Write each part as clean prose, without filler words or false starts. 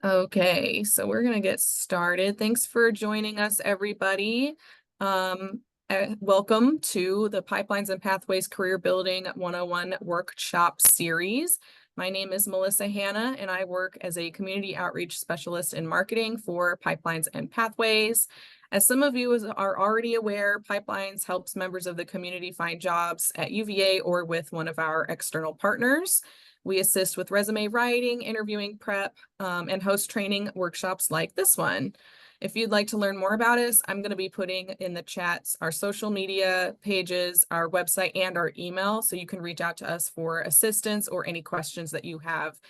Okay, so we're going to get started. Thanks for joining us, everybody. Welcome to the Pipelines and Pathways Career Building 101 Workshop Series. My name is Melissa Hanna, and I work as a community outreach specialist in marketing for Pipelines and Pathways. As some of you are already aware, Pipelines helps members of the community find jobs at UVA or with one of our external partners. We assist with resume writing, interviewing prep, and host training workshops like this one. If you'd like to learn more about us, I'm going to be putting in the chats our social media pages, our website, and our email, so you can reach out to us for assistance or any questions that you have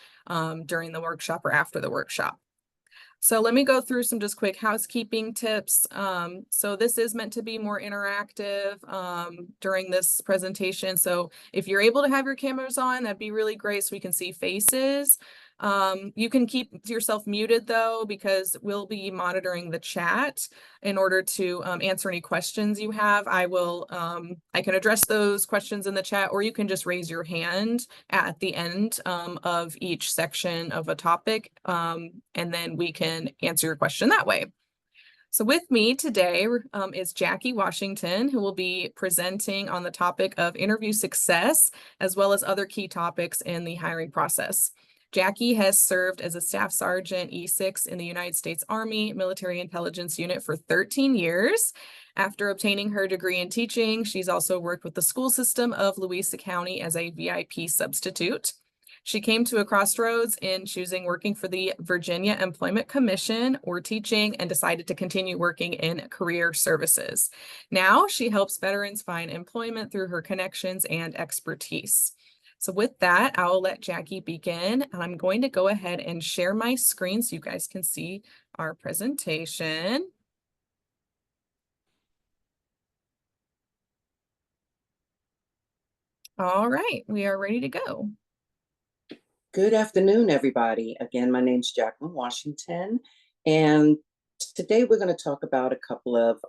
during the workshop or after the workshop. So let me go through some just quick housekeeping tips. So this is meant to be more interactive during this presentation. So if you're able to have your cameras on, that'd be really great so we can see faces. You can keep yourself muted though, because we'll be monitoring the chat in order to answer any questions you have. I can address those questions in the chat, or you can just raise your hand at the end of each section of a topic, and then we can answer your question that way. So with me today is Jacquie Washington, who will be presenting on the topic of interview success, as well as other key topics in the hiring process. Jacquie has served as a Staff Sergeant E6 in the United States Army Military Intelligence Unit for 13 years. After obtaining her degree in teaching, she's also worked with the school system of Louisa County as a VIP substitute. She came to a crossroads in choosing working for the Virginia Employment Commission or teaching, and decided to continue working in career services. Now she helps veterans find employment through her connections and expertise. So with that, I'll let Jacquie begin, and I'm going to go ahead and share my screen so you guys can see our presentation. All right, we are ready to go. Good afternoon, everybody. Again, my name's Jacquie Washington, and today we're going to talk about a couple of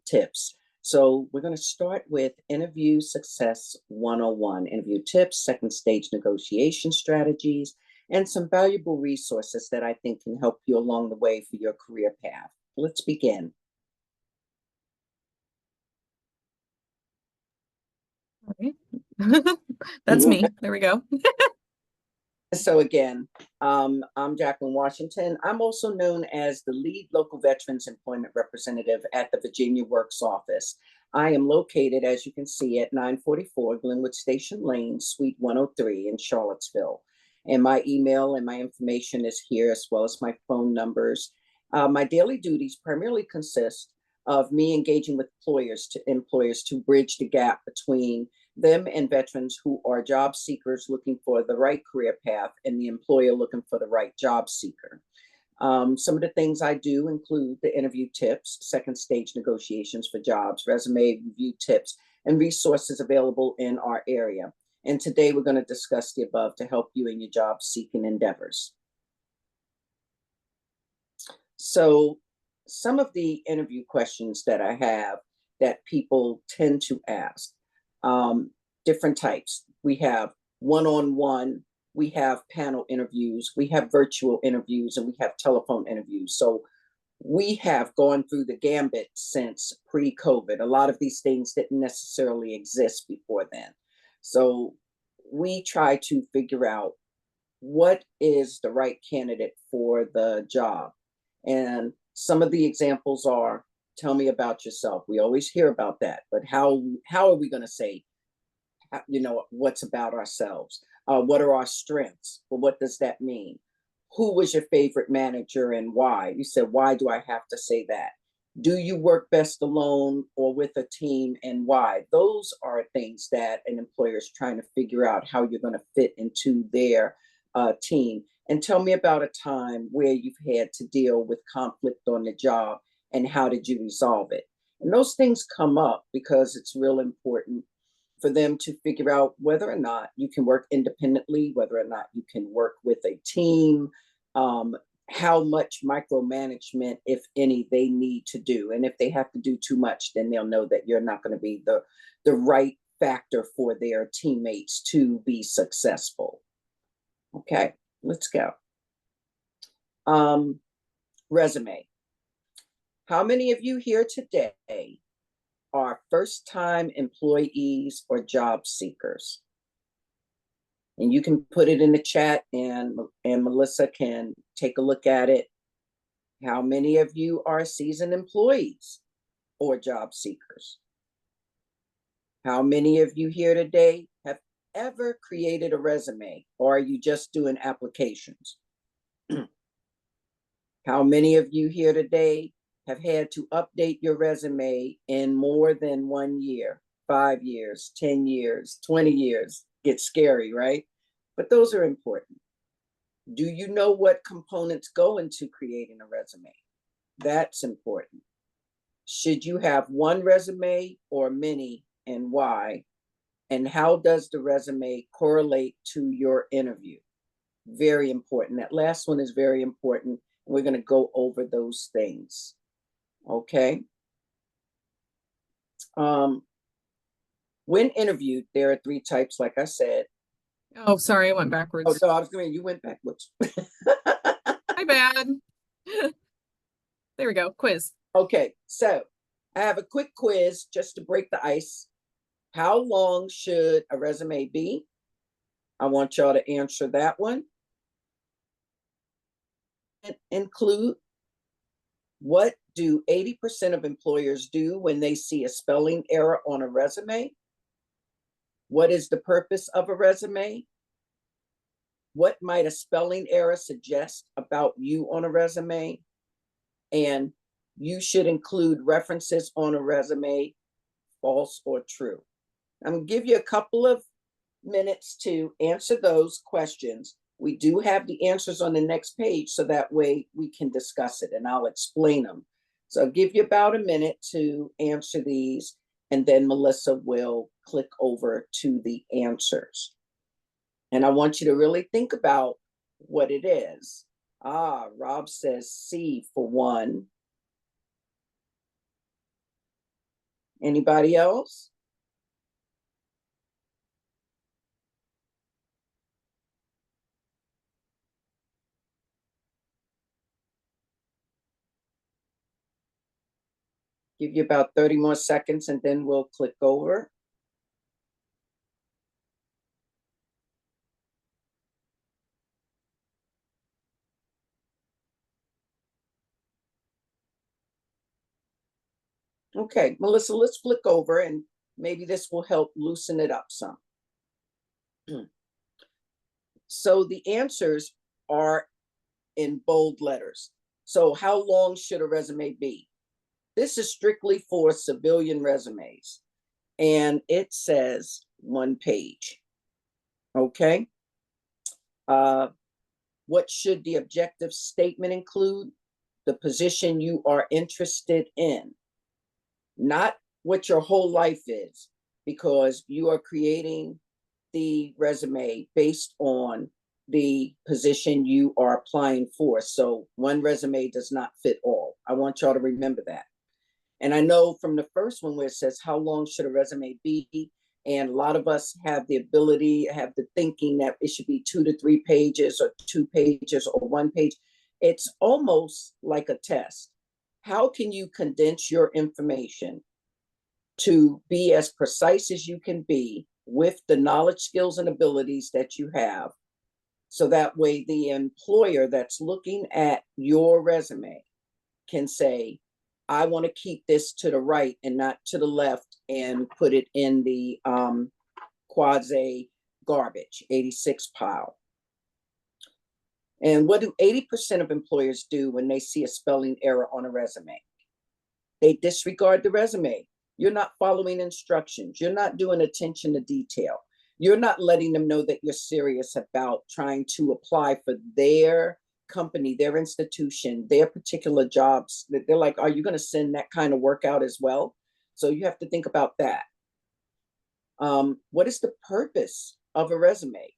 tips. So we're going to start with Interview Success 101, interview tips, second stage negotiation strategies, and some valuable resources that I think can help you along the way for your career path. Let's begin. All right. That's me. There we go. So again, I'm Jacquie Washington. I'm also known as the lead local veterans employment representative at the Virginia Works office. I am located, as you can see, at 944 Glenwood Station Lane, Suite 103 in Charlottesville. And my email and my information is here, as well as my phone numbers. My daily duties primarily consist of me engaging with employers to bridge the gap between them and veterans who are job seekers looking for the right career path and the employer looking for the right job seeker. Some of the things I do include the interview tips, second stage negotiations for jobs, resume review tips, and resources available in our area. And today we're going to discuss the above to help you in your job seeking endeavors. So some of the interview questions that I have that people tend to ask, different types. We have one-on-one, we have panel interviews, we have virtual interviews, and we have telephone interviews. So we have gone through the gambit since pre-COVID. A lot of these things didn't necessarily exist before then. So we try to figure out what is the right candidate for the job. And some of the examples are, tell me about yourself. We always hear about that, but how are we going to say, what's about ourselves? What are our strengths? Well, what does that mean? Who was your favorite manager and why? You said, why do I have to say that? Do you work best alone or with a team, and why? Those are things that an employer is trying to figure out how you're going to fit into their team. And tell me about a time where you've had to deal with conflict on the job and how did you resolve it? And those things come up because it's real important for them to figure out whether or not you can work independently, whether or not you can work with a team, how much micromanagement, if any, they need to do. And if they have to do too much, then they'll know that you're not going to be the right factor for their teammates to be successful. Okay, let's go. Resume. How many of you here today are first-time employees or job seekers? And you can put it in the chat and Melissa can take a look at it. How many of you are seasoned employees or job seekers? How many of you here today have ever created a resume, or are you just doing applications? How many of you here today have had to update your resume in more than 1 year, 5 years, 10 years, 20 years? Gets scary, right? But those are important. Do you know what components go into creating a resume? That's important. Should you have one resume or many, and why? And how does the resume correlate to your interview? Very important. That last one is very important. We're going to go over those things. Okay. When interviewed, there are 3 types, like I said. Oh, sorry, I went backwards. Oh, no, I was going, you went backwards. My bad. There we go. Quiz. Okay, so I have a quick quiz just to break the ice. How long should a resume be? I want y'all to answer that one. Include, what do 80% of employers do when they see a spelling error on a resume? What is the purpose of a resume? What might a spelling error suggest about you on a resume? And you should include references on a resume, false or true. I'm going to give you a couple of minutes to answer those questions. We do have the answers on the next page, so that way we can discuss it and I'll explain them. So I'll give you about a minute to answer these, and then Melissa will click over to the answers. And I want you to really think about what it is. Rob says C for 1. Anybody else? Give you about 30 more seconds and then we'll click over. Okay, Melissa, let's flick over and maybe this will help loosen it up some. So the answers are in bold letters. So how long should a resume be? This is strictly for civilian resumes, and it says 1 page. Okay. What should the objective statement include? The position you are interested in, not what your whole life is, because you are creating the resume based on the position you are applying for. So one resume does not fit all. I want y'all to remember that. And I know from the first one where it says, how long should a resume be? And a lot of us have the ability, have the thinking that it should be 2 to 3 pages or 2 pages or 1 page. It's almost like a test. How can you condense your information to be as precise as you can be with the knowledge, skills, and abilities that you have? So that way the employer that's looking at your resume can say, I want to keep this to the right and not to the left, and put it in the quasi garbage 86 pile. And what do 80% of employers do when they see a spelling error on a resume? They disregard the resume. You're not following instructions. You're not doing attention to detail. You're not letting them know that you're serious about trying to apply for their company, their institution, their particular jobs. They're like, are you going to send that kind of work out as well? So you have to think about that. What is the purpose of a resume?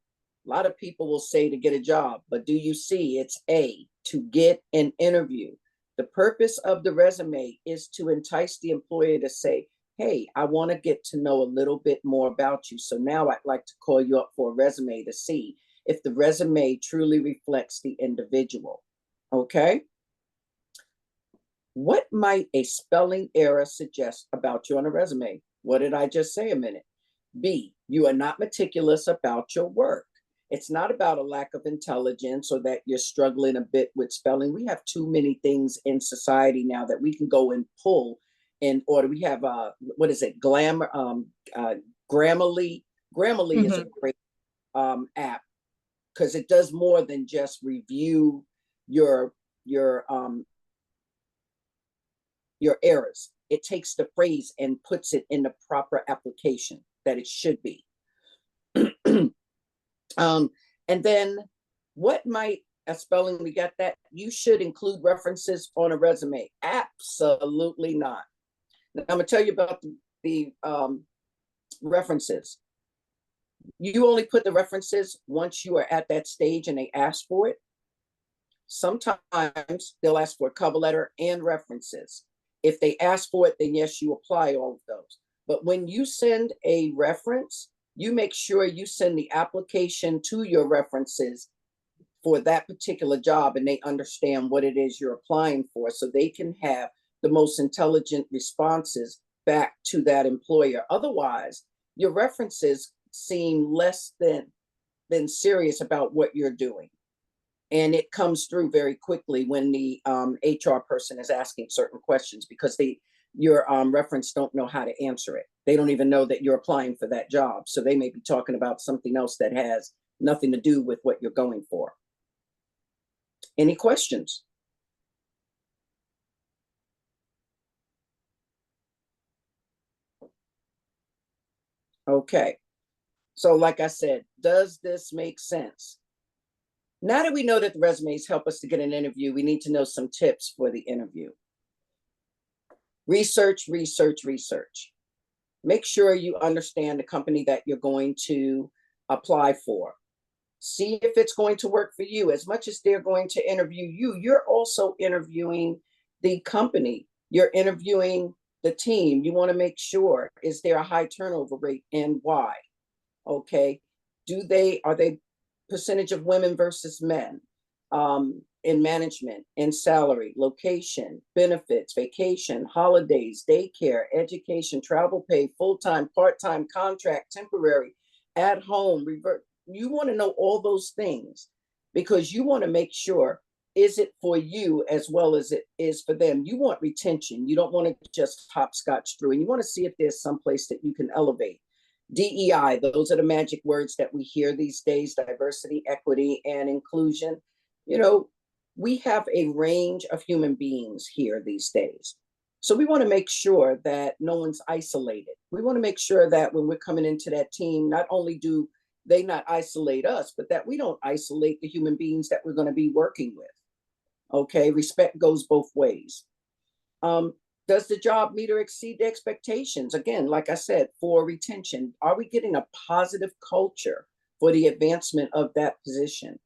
A lot of people will say to get a job, but do you see it's A, to get an interview. The purpose of the resume is to entice the employer to say, hey, I want to get to know a little bit more about you. So now I'd like to call you up for a resume to see if the resume truly reflects the individual. Okay. What might a spelling error suggest about you on a resume? What did I just say a minute? B, you are not meticulous about your work. It's not about a lack of intelligence or that you're struggling a bit with spelling. We have too many things in society now that we can go and pull in order. We have what is it? Grammarly. Grammarly is a Mhm. great app because it does more than just review your your um your errors. It takes the phrase and puts it in the proper application that it should be. um, and then what might a spelling, we got that. You should include references on a resume. Absolutely not. Now, I'm gonna tell you about the references. You only put the references once you are at that stage and they ask for it. Sometimes they'll ask for a cover letter and references. If they ask for it, then yes, you apply all of those. But when you send a reference, you make sure you send the application to your references for that particular job and they understand what it is you're applying for so they can have the most intelligent responses back to that employer. Otherwise, your references seem less than serious about what you're doing. And it comes through very quickly when the HR person is asking certain questions because your reference don't know how to answer it. They don't even know that you're applying for that job. So they may be talking about something else that has nothing to do with what you're going for. Any questions? Okay. So like I said, does this make sense? Now that we know that the resumes help us to get an interview, we need to know some tips for the interview. Research, research, research. Make sure you understand the company that you're going to apply for. See if it's going to work for you. As much as they're going to interview you, you're also interviewing the company. You're interviewing the team. You want to make sure, is there a high turnover rate and why? Okay. Are they percentage of women versus men in management, in salary, location, benefits, vacation, holidays, daycare, education, travel pay, full-time, part-time, contract, temporary, at home, revert. You want to know all those things because you want to make sure, is it for you as well as it is for them? You want retention. You don't want to just hopscotch through, and you want to see if there's some place that you can elevate. DEI, those are the magic words that we hear these days: diversity, equity, and inclusion. You know, we have a range of human beings here these days. So we want to make sure that no one's isolated. We want to make sure that when we're coming into that team, not only do they not isolate us, but that we don't isolate the human beings that we're going to be working with. Okay, respect goes both ways. Does the job meet or exceed the expectations? Again, like I said, for retention, are we getting a positive culture for the advancement of that position?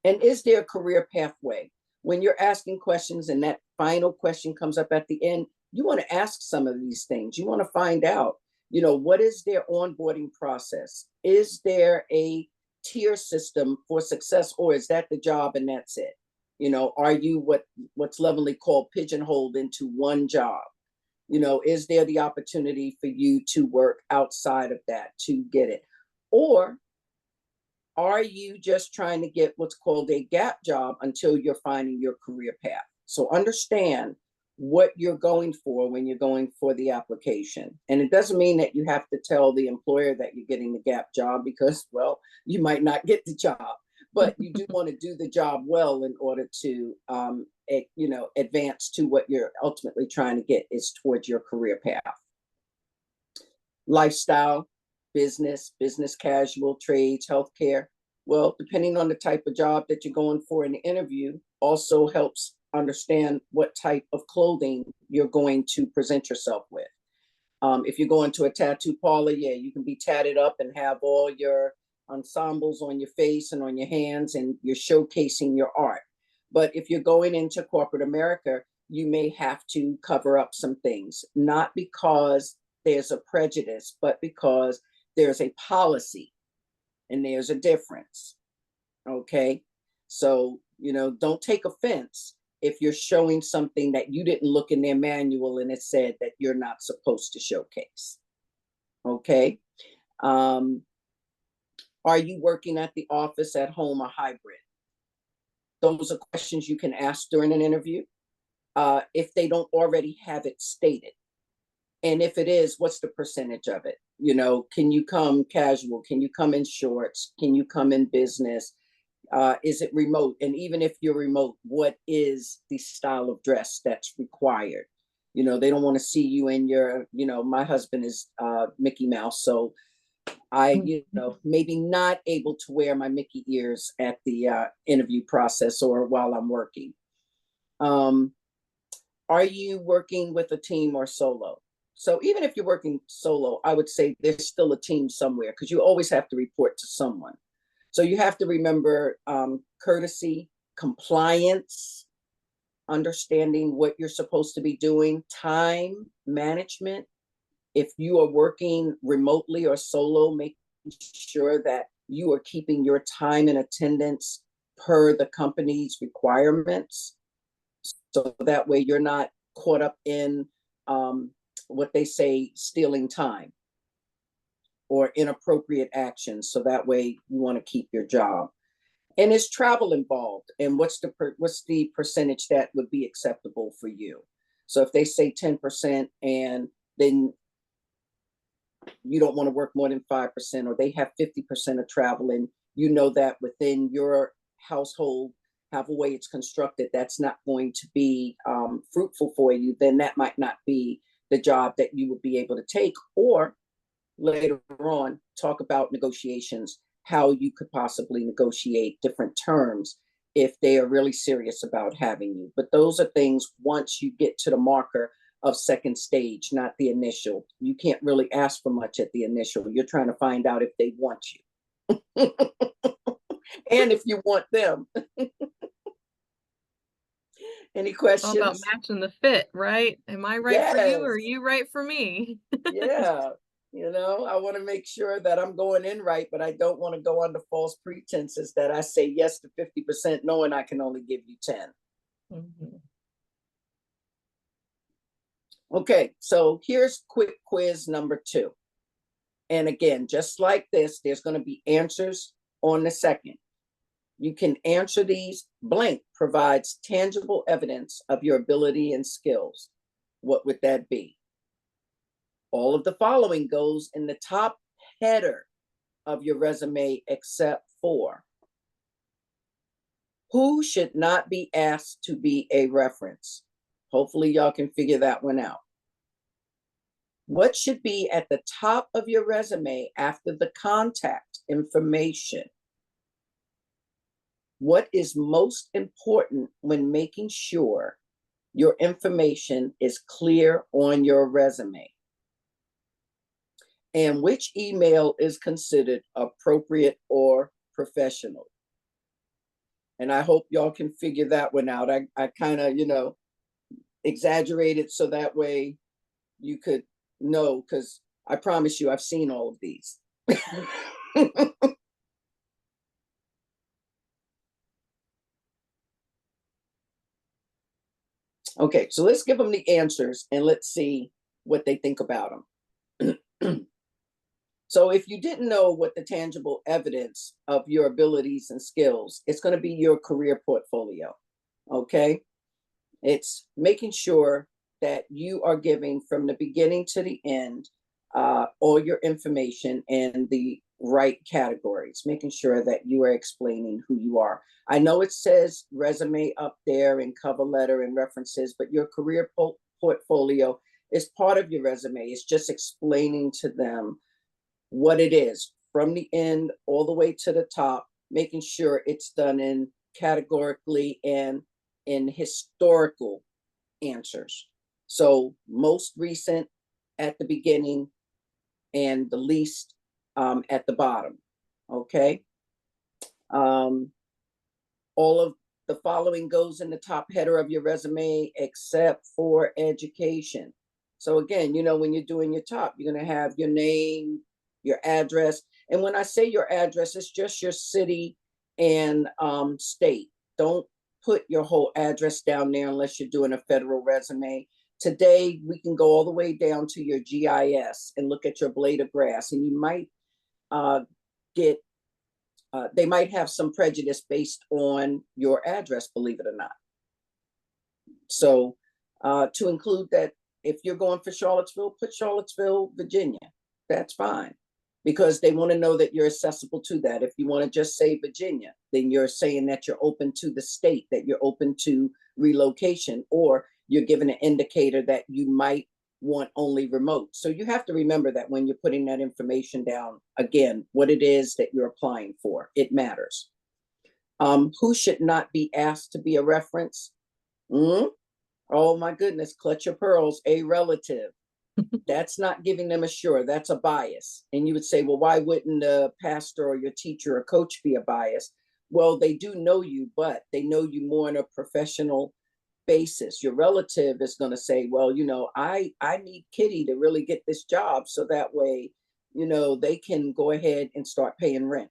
And is there a career pathway? When you're asking questions and that final question comes up at the end, you want to ask some of these things. You want to find out, what is their onboarding process? Is there a tier system for success, or is that the job and that's it? Are you what's lovingly called pigeonholed into one job? Is there the opportunity for you to work outside of that to get it? Or are you just trying to get what's called a gap job until you're finding your career path? So understand what you're going for when you're going for the application. And it doesn't mean that you have to tell the employer that you're getting the gap job because, well, you might not get the job, but you do want to do the job well in order to, advance to what you're ultimately trying to get is towards your career path. Lifestyle, business casual, trades, healthcare. Well, depending on the type of job that you're going for in the interview, also helps understand what type of clothing you're going to present yourself with. If you're going to a tattoo parlor, yeah, you can be tatted up and have all your ensembles on your face and on your hands, and you're showcasing your art. But if you're going into corporate America, you may have to cover up some things, not because there's a prejudice, but because there's a policy and there's a difference. Okay. So Don't take offense if you're showing something that you didn't look in their manual and it said that you're not supposed to showcase. Okay. Are you working at the office, at home, or hybrid? Those are questions you can ask during an interview if they don't already have it stated. And if it is, what's the percentage of it? Can you come casual? Can you come in shorts? Can you come in business? Is it remote? And even if you're remote, what is the style of dress that's required? They don't want to see you in your, my husband is Mickey Mouse. So I, maybe not able to wear my Mickey ears at the interview process or while I'm working. Are you working with a team or solo? So even if you're working solo, I would say there's still a team somewhere because you always have to report to someone. So you have to remember courtesy, compliance, understanding what you're supposed to be doing, time management. If you are working remotely or solo, make sure that you are keeping your time and attendance per the company's requirements. So that way you're not caught up in what they say, stealing time or inappropriate actions. So that way you want to keep your job. And is travel involved? And what's the percentage that would be acceptable for you? So if they say 10% and then you don't want to work more than 5%, or they have 50% of travel, and that within your household, have a way it's constructed, that's not going to be fruitful for you, then that might not be the job that you would be able to take. Or later on, talk about negotiations, how you could possibly negotiate different terms if they are really serious about having you. But those are things once you get to the marker of second stage, not the initial. You can't really ask for much at the initial. You're trying to find out if they want you and if you want them. Any questions? All about matching the fit, right? Am I right for you, or are you right for me? Yeah. I want to make sure that I'm going in right, but I don't want to go under false pretenses that I say yes to 50%, knowing I can only give you 10. Mm-hmm. Okay, so here's quick quiz number 2. And again, just like this, there's going to be answers on the second. You can answer these. Blank provides tangible evidence of your ability and skills. What would that be? All of the following goes in the top header of your resume except for. Who should not be asked to be a reference? Hopefully y'all can figure that one out. What should be at the top of your resume after the contact information? What is most important when making sure your information is clear on your resume? And which email is considered appropriate or professional? And I hope y'all can figure that one out. I kind of, exaggerated so that way you could know, because I promise you, I've seen all of these. Okay, so let's give them the answers and let's see what they think about them. So if you didn't know what the tangible evidence of your abilities and skills, it's going to be your career portfolio. Okay, it's making sure that you are giving from the beginning to the end all your information in the right categories, making sure that you are explaining who you are. I know it says resume up there and cover letter and references, but your career portfolio is part of your resume. It's just explaining to them what it is from the end all the way to the top, making sure it's done in categorically and in historical answers. So most recent at the beginning and the least at the bottom. Okay. All of the following goes in the top header of your resume except for education. So again, when you're doing your top, you're going to have your name, your address. And when I say your address, it's just your city and state. don't put your whole address down there unless you're doing a federal resume. Today, we can go all the way down to your GIS and look at your blade of grass, and you might they might have some prejudice based on your address, believe it or not. So to include that, if you're going for Charlottesville, put Charlottesville, Virginia. That's fine, because they want to know that you're accessible to that. If you want to just say Virginia, then you're saying that you're open to the state, that you're open to relocation, or you're giving an indicator that you might want only remote. So you have to remember that when you're putting that information down, again, what it is that you're applying for, it matters. Who should not be asked to be a reference? Oh my goodness, clutch your pearls, a relative. That's not giving them a sure, that's a bias. And you would say, well, why wouldn't a pastor or your teacher or coach be a bias? Well, they do know you, but they know you more on a professional basis. Your relative is going to say, well, you know, I need Kitty to really get this job, so that way, you know, they can go ahead and start paying rent.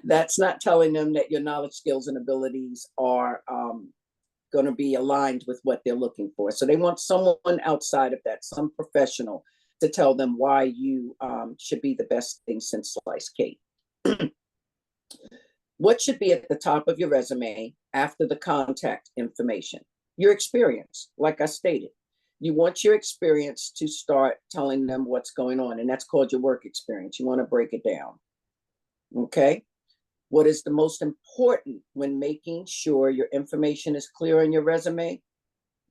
That's not telling them that your knowledge, skills, and abilities are going to be aligned with what they're looking for. So they want someone outside of that, some professional, to tell them why you should be the best thing since sliced cake. What should be at the top of your resume after the contact information? Your experience, like I stated. You want your experience to start telling them what's going on, and that's called your work experience. You want to break it down. Okay? What is the most important when making sure your information is clear on your resume?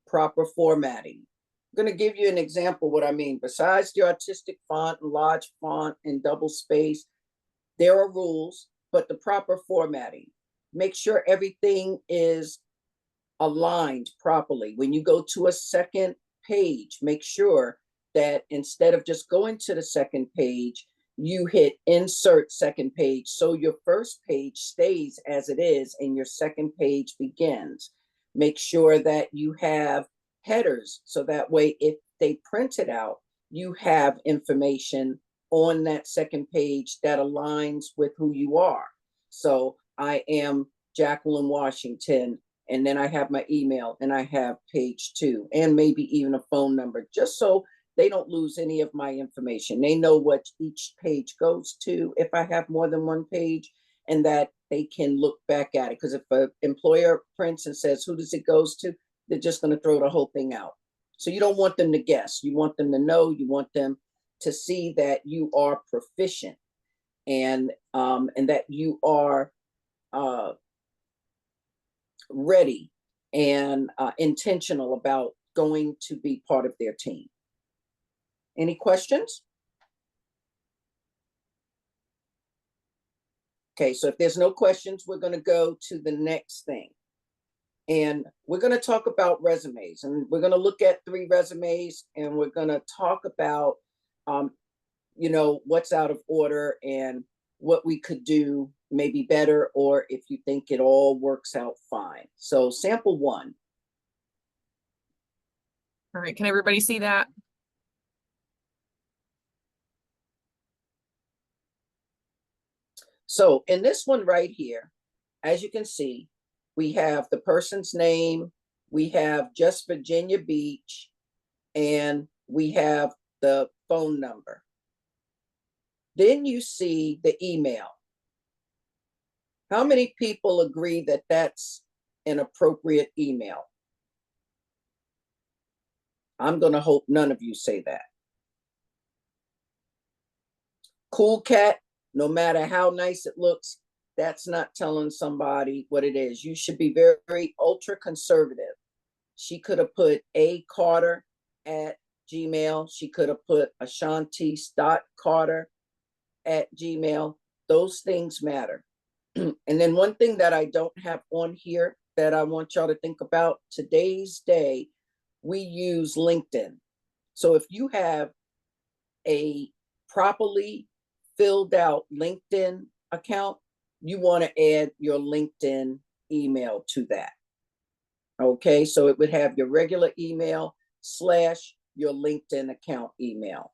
Proper formatting. I'm going to give you an example what I mean. Besides the artistic font, large font, and double space, there are rules, but the proper formatting. Make sure everything is aligned properly. When you go to a second page, make sure that instead of just going to the second page, you hit insert second page, so your first page stays as it is and your second page begins. Make sure that you have headers, so that way if they print it out, you have information on that second page that aligns with who you are. So I am Jacqueline Washington, and then I have my email, and I have page 2, and maybe even a phone number, just so they don't lose any of my information. They know what each page goes to if I have more than one page, and that they can look back at it. Because if an employer prints and says, who does it goes to, they're just going to throw the whole thing out. So you don't want them to guess. You want them to know. You want them to see that you are proficient, and that you are ready and intentional about going to be part of their team. Any questions? Okay, so if there's no questions, we're going to go to the next thing. And we're going to talk about resumes, and we're going to look at 3 resumes, and we're going to talk about, you know, what's out of order and what we could do maybe better, or if you think it all works out fine. So sample 1. All right, can everybody see that? So in this one right here, as you can see, we have the person's name, we have just Virginia Beach, and we have the phone number. Then you see the email. How many people agree that that's an appropriate email? I'm going to hope none of you say that. Cool cat, no matter how nice it looks, that's not telling somebody what it is. You should be very, very ultra conservative. She could have put A Carter at Gmail. She could have put Ashanti.Carter at Gmail. Those things matter. And then one thing that I don't have on here that I want y'all to think about, today's day, we use LinkedIn. So if you have a properly filled out LinkedIn account, you want to add your LinkedIn email to that. Okay, so it would have your regular email / your LinkedIn account email.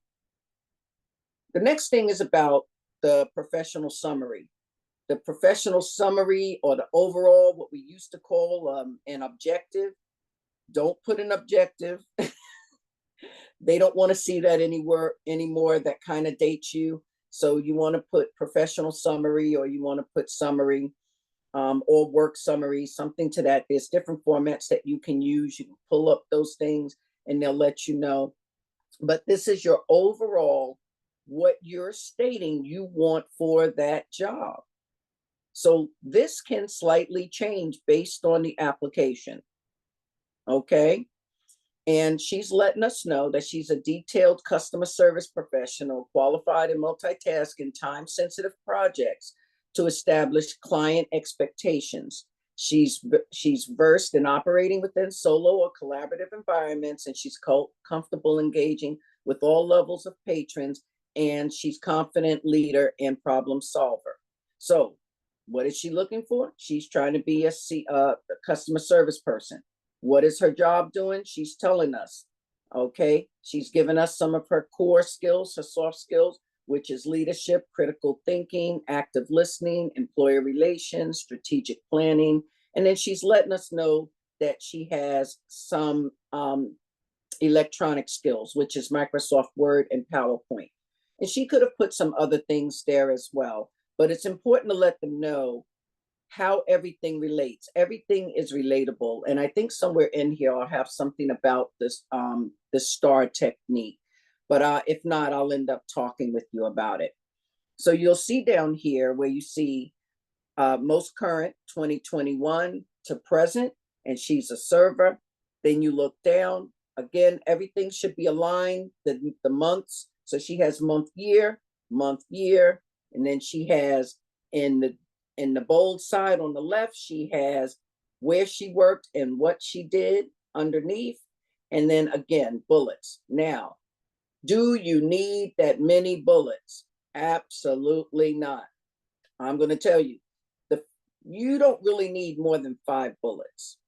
The next thing is about the professional summary. the professional summary or the overall, what we used to call an objective. Don't put an objective. They don't want to see that anywhere anymore. That kind of dates you. So you want to put professional summary, or you want to put summary, or work summary, something to that. There's different formats that you can use. You can pull up those things and they'll let you know. But this is your overall, what you're stating you want for that job. So this can slightly change based on the application. Okay. And she's letting us know that she's a detailed customer service professional, qualified in multitasking time-sensitive projects to establish client expectations. She's versed in operating within solo or collaborative environments, and she's comfortable engaging with all levels of patrons, and she's confident leader and problem solver. So what is she looking for? She's trying to be a customer service person. What is her job doing? She's telling us, okay? She's given us some of her core skills, her soft skills, which is leadership, critical thinking, active listening, employer relations, strategic planning. And then she's letting us know that she has some electronic skills, which is Microsoft Word and PowerPoint. And she could have put some other things there as well, but it's important to let them know how everything relates. Everything is relatable. And I think somewhere in here I'll have something about this, the STAR technique. But if not, I'll end up talking with you about it. So you'll see down here where you see most current 2021 to present, and she's a server. Then you look down, again, everything should be aligned, the months. So she has month, year, and then she has in the bold side on the left, she has where she worked and what she did underneath. And then again, bullets. Now, do you need that many bullets? Absolutely not. I'm going to tell you, you don't really need more than 5 bullets.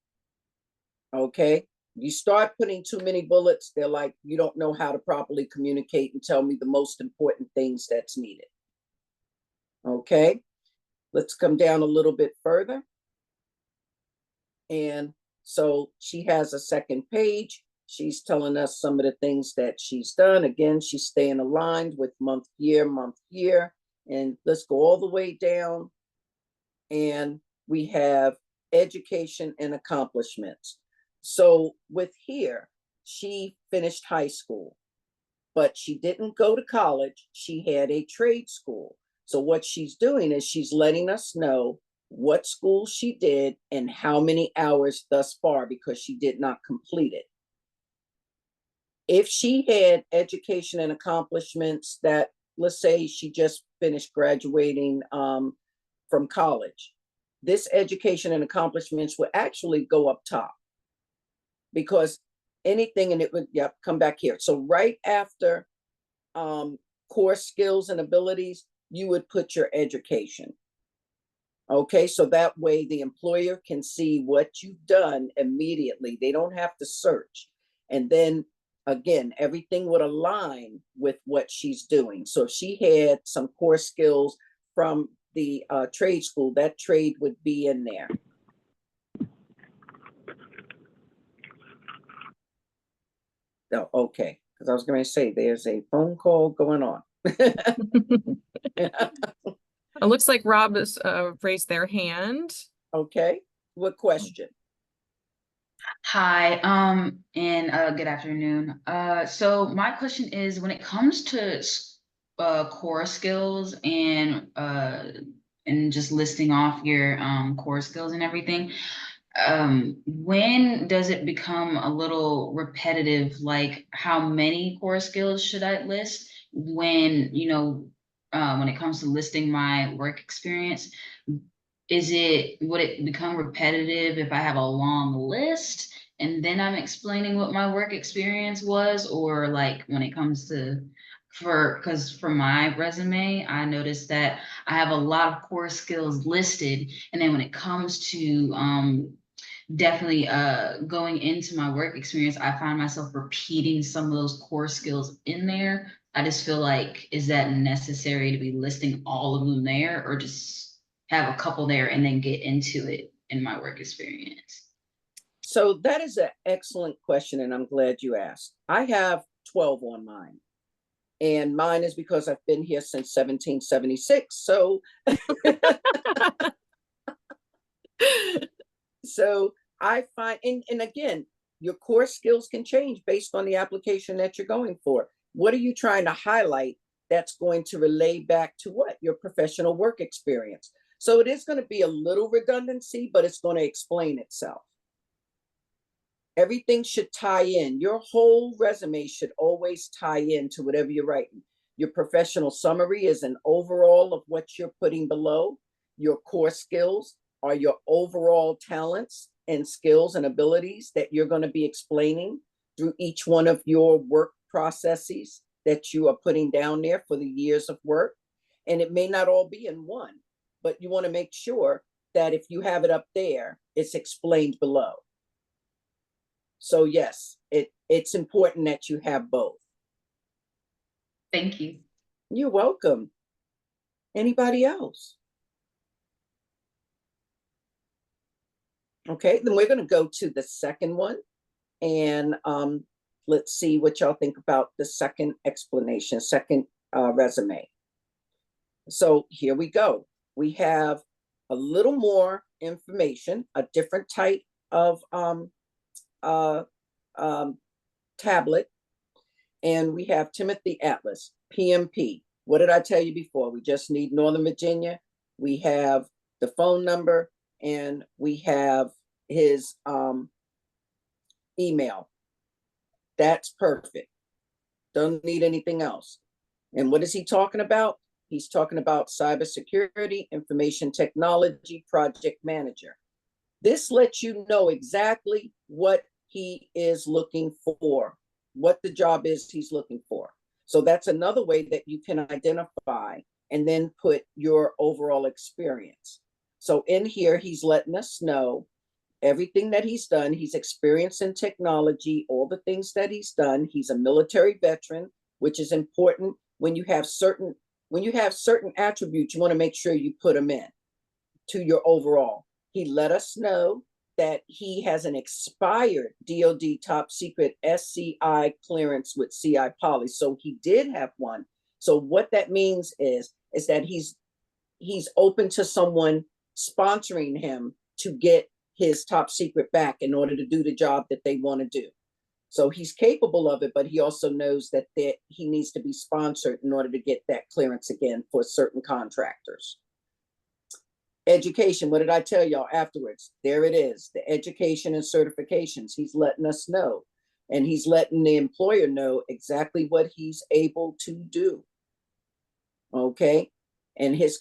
Okay? You start putting too many bullets, they're like, you don't know how to properly communicate and tell me the most important things that's needed. Okay? Let's come down a little bit further. And so she has a second page. She's telling us some of the things that she's done. Again, she's staying aligned with month, year. And let's go all the way down. And we have education and accomplishments. So with here, she finished high school, but she didn't go to college. She had a trade school. So what she's doing is she's letting us know what school she did and how many hours thus far, because she did not complete it. If she had education and accomplishments that, let's say she just finished graduating from college, this education and accomplishments would actually go up top, because anything, and it would, yep, come back here. So right after core skills and abilities, you would put your education. Okay, so that way the employer can see what you've done immediately. They don't have to search. And then again, everything would align with what she's doing. So if she had some core skills from the trade school, that trade would be in there. Oh, okay, because I was going to say there's a phone call going on. It looks like Rob has raised their hand. Okay, what question? Hi, and good afternoon. So my question is, when it comes to core skills and just listing off your core skills and everything, when does it become a little repetitive? Like, how many core skills should I list when, when it comes to listing my work experience? Would it become repetitive if I have a long list and then I'm explaining what my work experience was? Or like when it comes to, because for my resume, I noticed that I have a lot of core skills listed. And then when it comes to definitely going into my work experience, I find myself repeating some of those core skills in there. I just feel like, is that necessary to be listing all of them there, or just have a couple there and then get into it in my work experience? So that is an excellent question, and I'm glad you asked. I have 12 on mine, and mine is because I've been here since 1776. So, so I find, and again, your core skills can change based on the application that you're going for. What are you trying to highlight that's going to relay back to what? Your professional work experience. So it is going to be a little redundancy, but it's going to explain itself. Everything should tie in. Your whole resume should always tie in to whatever you're writing. Your professional summary is an overall of what you're putting below. Your core skills are your overall talents and skills and abilities that you're going to be explaining through each one of your work processes that you are putting down there for the years of work. And it may not all be in one, but you want to make sure that if you have it up there, it's explained below. So yes, it's important that you have both. Thank you. You're welcome. Anybody else? Okay, then we're going to go to the second one, and let's see what y'all think about the second explanation, second resume. So here we go. We have a little more information, a different type of tablet, and we have Timothy Atlas, PMP. What did I tell you before? We just need Northern Virginia. We have the phone number, and we have his email. That's perfect. Don't need anything else. And what is he talking about? He's talking about cybersecurity, information technology, project manager. This lets you know exactly what he is looking for, what the job is he's looking for. So that's another way that you can identify and then put your overall experience. So in here, he's letting us know everything that he's done. He's experienced in technology, all the things that he's done. He's a military veteran, which is important. When you have certain attributes, you want to make sure you put them in to your overall. He let us know that he has an expired DoD top secret SCI clearance with CI Poly. So he did have one. So what that means is that he's open to someone sponsoring him to get his top secret back in order to do the job that they want to do. So he's capable of it, but he also knows that he needs to be sponsored in order to get that clearance again for certain contractors. Education, what did I tell y'all afterwards? There it is, the education and certifications. He's letting us know, and he's letting the employer know exactly what he's able to do. Okay, and his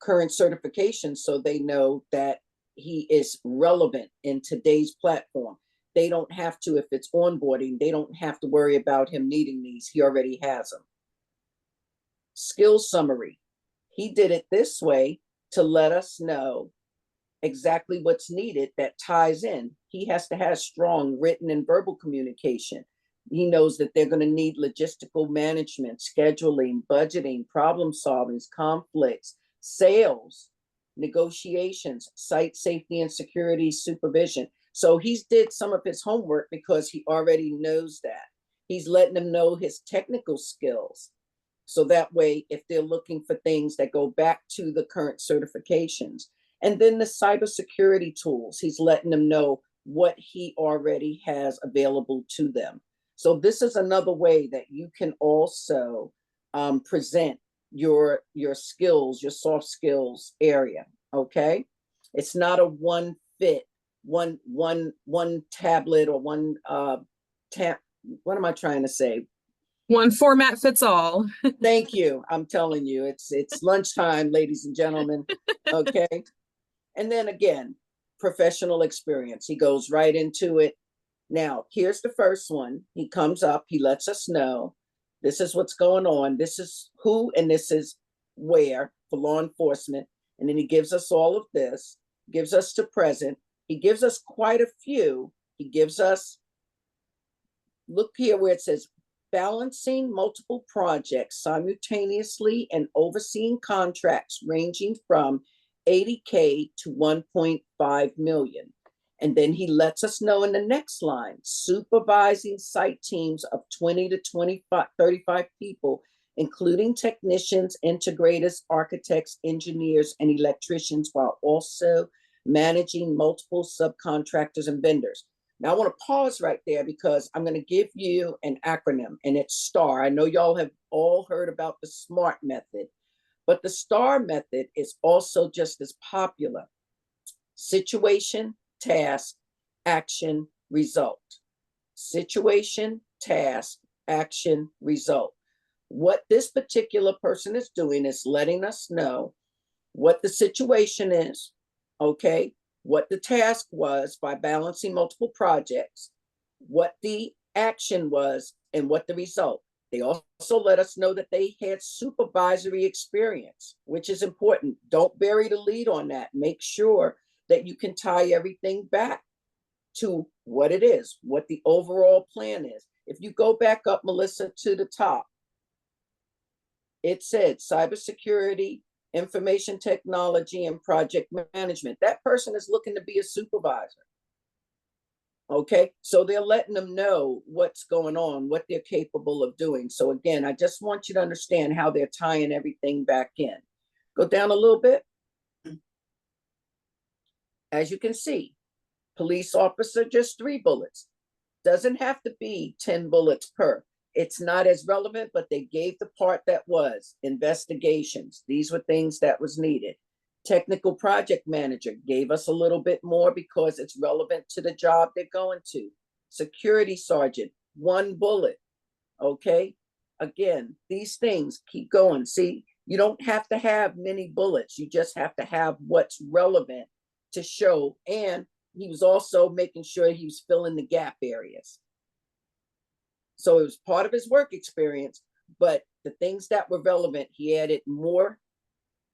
current certifications, so they know that he is relevant in today's platform. They don't have to, if it's onboarding, they don't have to worry about him needing these. He already has them. Skill summary. He did it this way to let us know exactly what's needed that ties in. He has to have strong written and verbal communication. He knows that they're going to need logistical management, scheduling, budgeting, problem solving, conflicts, sales, negotiations, site safety and security supervision. So he's did some of his homework because he already knows that. He's letting them know his technical skills. So that way, if they're looking for things that go back to the current certifications, and then the cybersecurity tools, he's letting them know what he already has available to them. So this is another way that you can also present your skills, your soft skills area. Okay, it's not a one fit, one tablet or one tab. What am I trying to say? One format fits all. Thank you. I'm telling you, it's lunchtime, ladies and gentlemen. Okay. And then again, professional experience. He goes right into it. Now, here's the first one. He comes up, he lets us know this is what's going on. This is who and this is where for law enforcement. And then he gives us all of this, gives us to present. He gives us quite a few. He gives us, look here where it says, balancing multiple projects simultaneously and overseeing contracts ranging from $80K to $1.5 million. And then he lets us know in the next line, supervising site teams of 20 to 35 people, including technicians, integrators, architects, engineers, and electricians, while also managing multiple subcontractors and vendors. Now, I want to pause right there because I'm going to give you an acronym, and it's STAR. I know y'all have all heard about the SMART method, but the STAR method is also just as popular. Situation, task, action, result. Situation, task, action, result. What this particular person is doing is letting us know what the situation is, okay, what the task was by balancing multiple projects, what the action was, and what the result. They also let us know that they had supervisory experience, which is important. Don't bury the lead on that. Make sure that you can tie everything back to what it is, what the overall plan is. If you go back up, Melissa, to the top, it said cybersecurity, information technology, and project management. That person is looking to be a supervisor. Okay, so they're letting them know what's going on, what they're capable of doing. So again, I just want you to understand how they're tying everything back in. Go down a little bit. As you can see, police officer, just 3 bullets. Doesn't have to be 10 bullets per. It's not as relevant, but they gave the part that was. Investigations, these were things that was needed. Technical project manager gave us a little bit more because it's relevant to the job they're going to. Security sergeant, 1 bullet, okay? Again, these things keep going. See, you don't have to have many bullets. You just have to have what's relevant to show. And he was also making sure he was filling the gap areas. So it was part of his work experience, but the things that were relevant, he added more.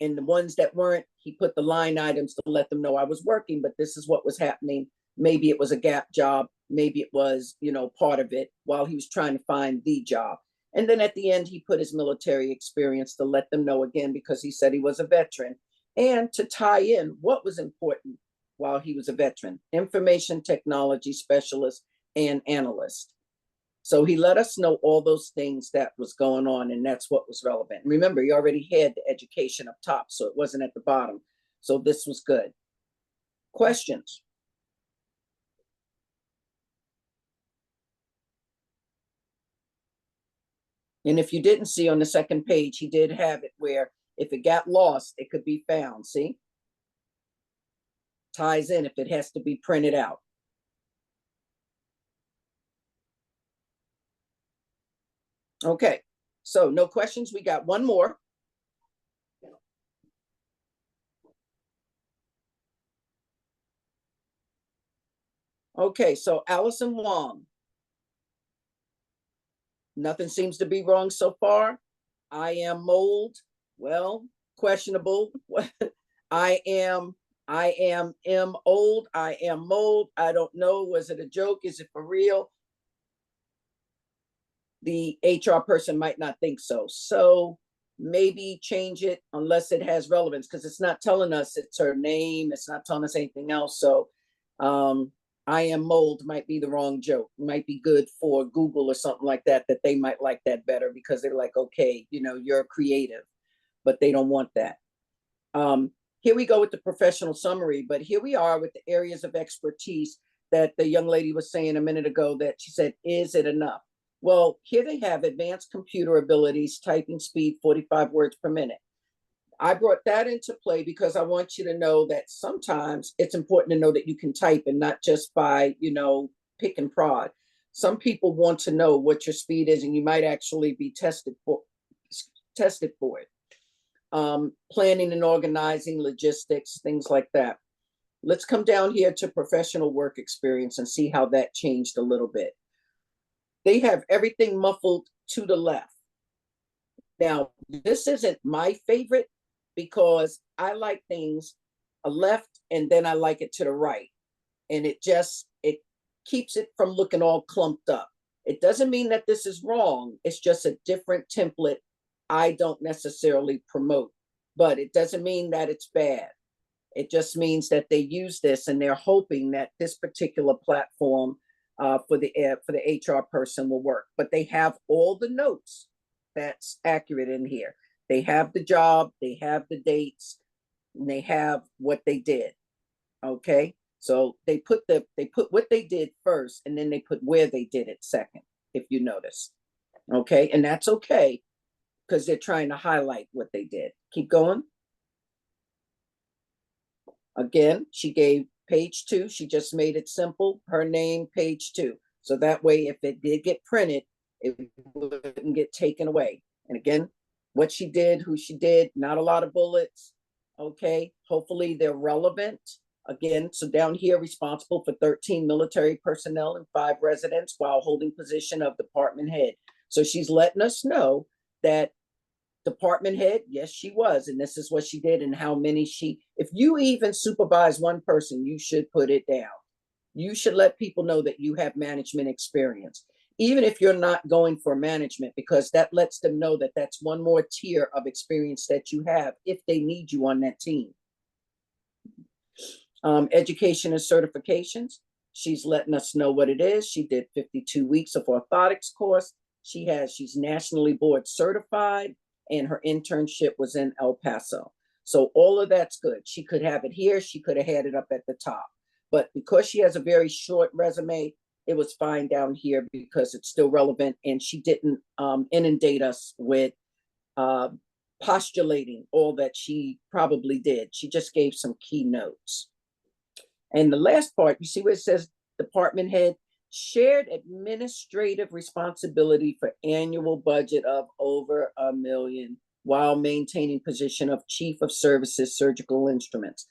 And the ones that weren't, he put the line items to let them know I was working, but this is what was happening. Maybe it was a gap job. Maybe it was, part of it while he was trying to find the job. And then at the end, he put his military experience to let them know again, because he said he was a veteran, and to tie in what was important while he was a veteran: information technology specialist and analyst. So he let us know all those things that was going on, and that's what was relevant. Remember, he already had the education up top, so it wasn't at the bottom. So this was good. Questions? And if you didn't see on the second page, he did have it where if it got lost, it could be found. See? Ties in if it has to be printed out. Okay, so no questions. We got one more. Okay, so Allison Wong. Nothing seems to be wrong so far. I am mold. Well, questionable. I am old. I am mold. I don't know. Was it a joke? Is it for real? The HR person might not think so. So maybe change it unless it has relevance, because it's not telling us it's her name. It's not telling us anything else. So I am mold might be the wrong joke. Might be good for Google or something like that, that they might like that better because they're like, okay, you're creative, but they don't want that. Here we go with the professional summary, but here we are with the areas of expertise that the young lady was saying a minute ago, that she said, is it enough? Well, here they have advanced computer abilities, typing speed, 45 words per minute. I brought that into play because I want you to know that sometimes it's important to know that you can type, and not just by, pick and prod. Some people want to know what your speed is, and you might actually be tested for it. Planning and organizing, logistics, things like that. Let's come down here to professional work experience and see how that changed a little bit. They have everything muffled to the left. Now, this isn't my favorite because I like things a left and then I like it to the right. And it keeps it from looking all clumped up. It doesn't mean that this is wrong. It's just a different template I don't necessarily promote, but it doesn't mean that it's bad. It just means that they use this and they're hoping that this particular platform for the HR person will work. But they have all the notes that's accurate in here. They have the job, they have the dates, and they have what they did. Okay, so they put what they did first, and then they put where they did it second, if you notice. Okay, and that's okay because they're trying to highlight what they did. Keep going. Again, she gave page 2. She just made it simple. Her name, page 2. So that way, if it did get printed, it wouldn't get taken away. And again, what she did, who she did, not a lot of bullets. Okay, hopefully they're relevant. Again, so down here, responsible for 13 military personnel and 5 residents while holding position of department head. So she's letting us know that department head, yes, she was, and this is what she did and how many if you even supervise one person, you should put it down. You should let people know that you have management experience, even if you're not going for management, because that lets them know that that's one more tier of experience that you have if they need you on that team. Education and certifications. She's letting us know what it is. She did 52 weeks of orthotics course. She's nationally board certified, and her internship was in El Paso. So all of that's good. She could have it here. She could have had it up at the top. But because she has a very short resume, it was fine down here because it's still relevant, and she didn't inundate us with postulating all that she probably did. She just gave some key notes. And the last part, you see where it says department head, shared administrative responsibility for annual budget of over $1 million while maintaining position of chief of services, surgical instruments.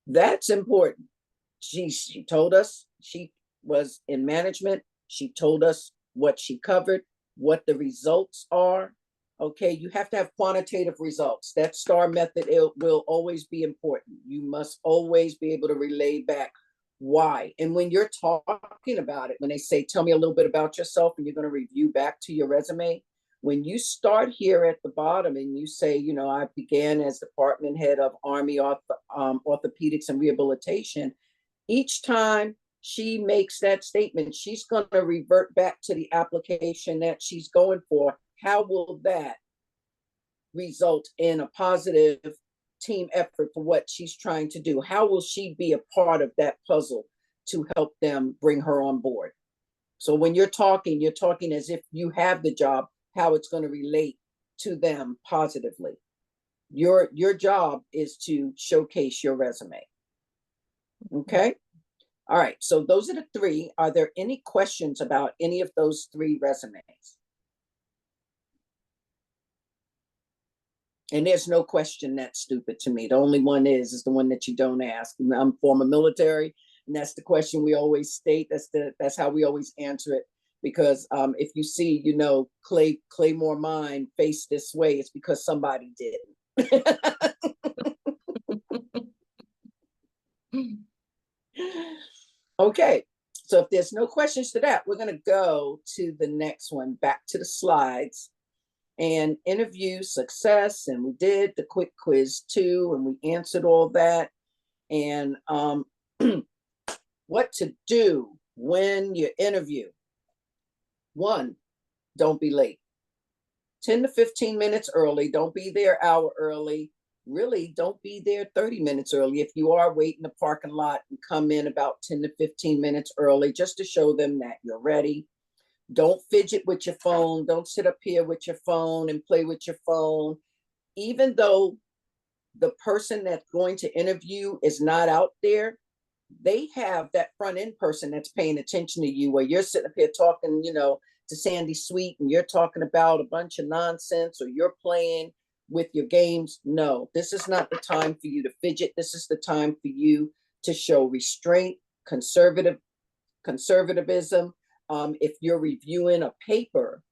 That's important. She told us she was in management. She told us what she covered, what the results are. Okay, you have to have quantitative results. That STAR method, it will always be important. You must always be able to relay back why. And when you're talking about it, when they say, tell me a little bit about yourself, and you're going to review back to your resume, when you start here at the bottom and you say, you know, I began as department head of Army orthopedics and rehabilitation, each time she makes that statement, she's going to revert back to the application that she's going for. How will that result in a positive team effort for what she's trying to do? How will she be a part of that puzzle to help them bring her on board? So when you're talking as if you have the job, how it's going to relate to them positively. Your job is to showcase your resume. Okay. All right. So those are the 3. Are there any questions about any of those 3 resumes? And there's no question that's stupid to me. The only one is the one that you don't ask. I'm former military, and that's the question we always state. That's how we always answer it. Because if you see, you know, Claymore Mine face this way, it's because somebody did. Okay, so if there's no questions to that, we're going to go to the next one, back to the slides. And interview success, and we did the quick quiz too, and we answered all that. And what to do when you interview. 1, don't be late. 10 to 15 minutes early. Don't be there an hour early. Really, don't be there 30 minutes early. If you are waiting in the parking lot, and come in about 10 to 15 minutes early just to show them that you're ready. Don't fidget with your phone. Don't sit up here with your phone and play with your phone. Even though the person that's going to interview is not out there, they have that front end person that's paying attention to you, where you're sitting up here talking, you know, to Sandy Sweet, and you're talking about a bunch of nonsense, or you're playing with your games. No, this is not the time for you to fidget. This is the time for you to show restraint, conservatism. If you're reviewing a paper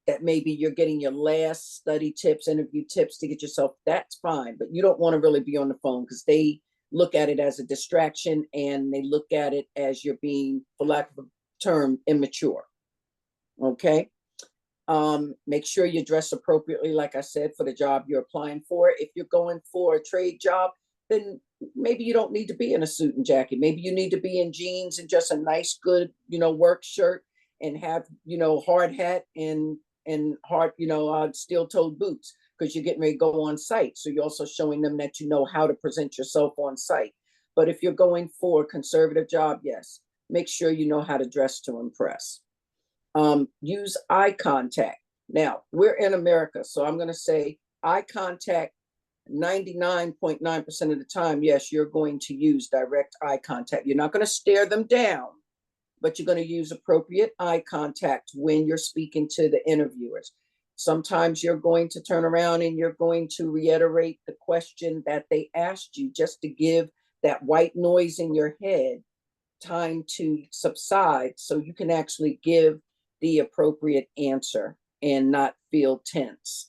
that maybe you're getting your last study tips, interview tips to get yourself, that's fine. But you don't want to really be on the phone, because they look at it as a distraction, and they look at it as you're being, for lack of a term, immature. Okay. Make sure you dress appropriately, like I said, for the job you're applying for. If you're going for a trade job, then maybe you don't need to be in a suit and jacket. Maybe you need to be in jeans and just a nice, good, work shirt, and have, hard hat and hard, steel-toed boots, because you're getting ready to go on site. So you're also showing them that you know how to present yourself on site. But if you're going for a conservative job, yes, make sure you know how to dress to impress. Use eye contact. Now, we're in America, so I'm going to say eye contact 99.9% of the time. Yes, you're going to use direct eye contact. You're not going to stare them down, but you're going to use appropriate eye contact when you're speaking to the interviewers. Sometimes you're going to turn around and you're going to reiterate the question that they asked you, just to give that white noise in your head time to subside, so you can actually give the appropriate answer and not feel tense.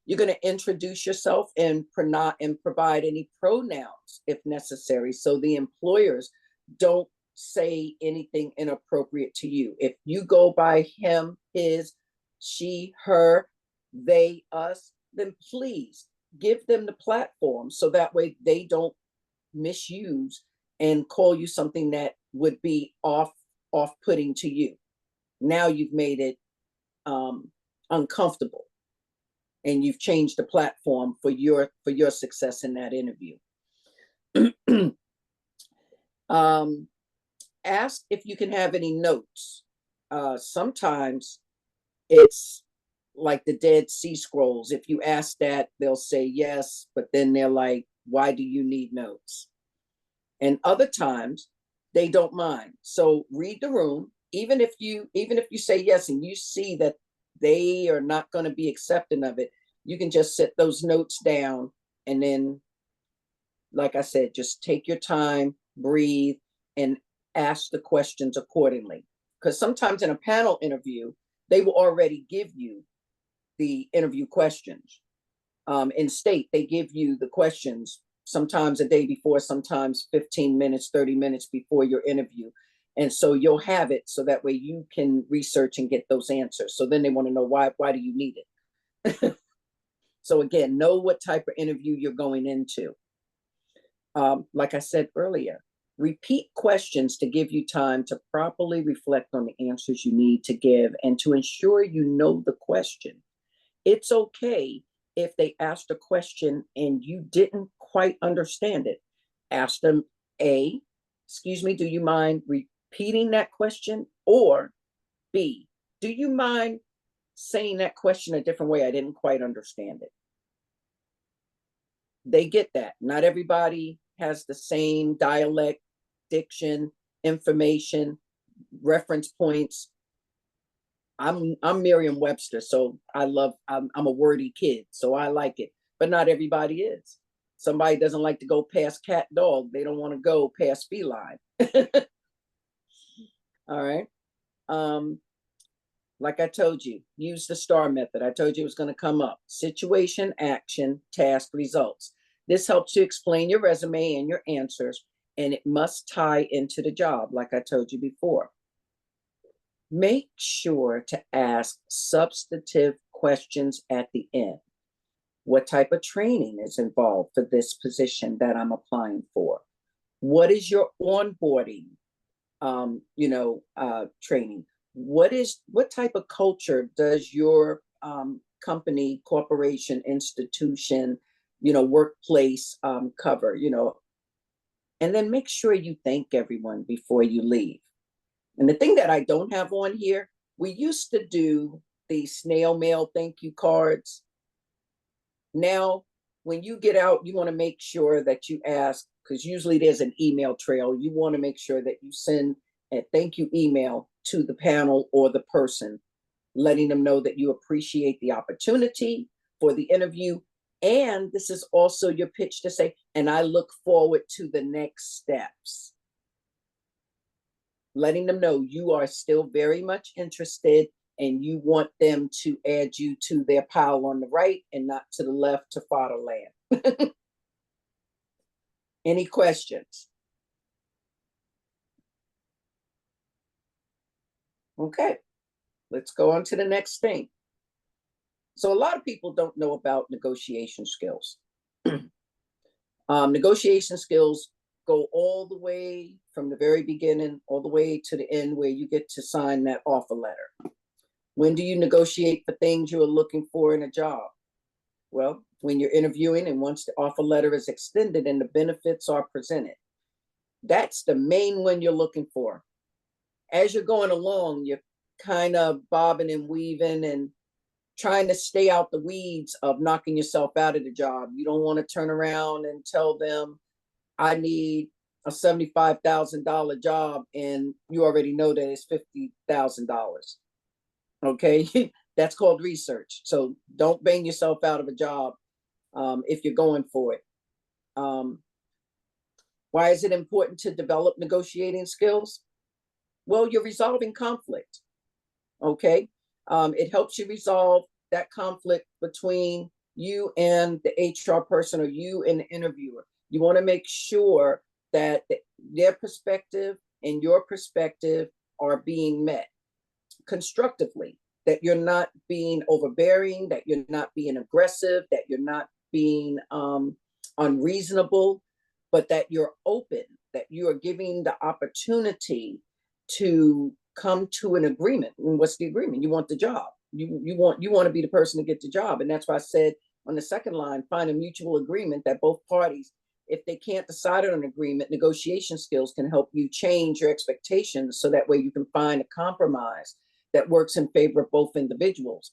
You're going to introduce yourself and provide any pronouns if necessary, so the employers don't say anything inappropriate to you. If you go by him, his, she, her, they, us, then please give them the platform, so that way they don't misuse and call you something that would be off-putting to you. Now you've made it uncomfortable, and you've changed the platform for your success in that interview. Ask if you can have any notes. Sometimes it's like the Dead Sea Scrolls. If you ask that, they'll say yes, but then they're like, why do you need notes? And other times they don't mind. So read the room. Even if you say yes and you see that they are not going to be accepting of it, you can just set those notes down, and then, like I said, just take your time, breathe, and ask the questions accordingly. Because sometimes in a panel interview, they will already give you the interview questions. In state, they give you the questions sometimes a day before, sometimes 15 minutes, 30 minutes before your interview. And so you'll have it, so that way you can research and get those answers. So then they want to know, why do you need it? So again, know what type of interview you're going into. Like I said earlier, repeat questions to give you time to properly reflect on the answers you need to give, and to ensure you know the question. It's okay if they asked a question and you didn't quite understand it. Ask them, excuse me, do you mind repeating that question? Or B, do you mind saying that question a different way? I didn't quite understand it. They get that. Not everybody has the same dialect, diction, information, reference points. I'm Merriam-Webster, so I'm a wordy kid, so I like it. But not everybody is. Somebody doesn't like to go past cat, dog. They don't want to go past feline. All right. Like I told you, use the STAR method. I told you it was going to come up. Situation, action, task, results. This helps you explain your resume and your answers, and it must tie into the job, like I told you before. Make sure to ask substantive questions at the end. What type of training is involved for this position that I'm applying for? What is your onboarding, training? What type of culture does your company, corporation, institution, workplace cover? And then make sure you thank everyone before you leave. And the thing that I don't have on here, we used to do the snail mail thank you cards. Now, when you get out, you want to make sure that you ask, because usually there's an email trail. You want to make sure that you send a thank you email to the panel or the person, letting them know that you appreciate the opportunity for the interview. And this is also your pitch to say, and I look forward to the next steps. Letting them know you are still very much interested, and you want them to add you to their pile on the right and not to the left to fatherland. Any questions? Okay, let's go on to the next thing. So a lot of people don't know about negotiation skills. Negotiation skills go all the way from the very beginning, all the way to the end where you get to sign that offer letter. When do you negotiate for things you are looking for in a job? Well, when you're interviewing and once the offer letter is extended and the benefits are presented. That's the main one you're looking for. As you're going along, you're kind of bobbing and weaving and trying to stay out the weeds of knocking yourself out of the job. You don't want to turn around and tell them, I need a $75,000 job, and you already know that it's $50,000. Okay, that's called research. So don't bang yourself out of a job if you're going for it. Why is it important to develop negotiating skills? Well, you're resolving conflict. Okay, it helps you resolve that conflict between you and the HR person or you and the interviewer. You want to make sure that their perspective and your perspective are being met constructively, that you're not being overbearing, that you're not being aggressive, that you're not being unreasonable, but that you're open, that you are giving the opportunity to come to an agreement. And what's the agreement? You want the job. You want to be the person to get the job. And that's why I said on the second line, find a mutual agreement that both parties, if they can't decide on an agreement, negotiation skills can help you change your expectations so that way you can find a compromise that works in favor of both individuals.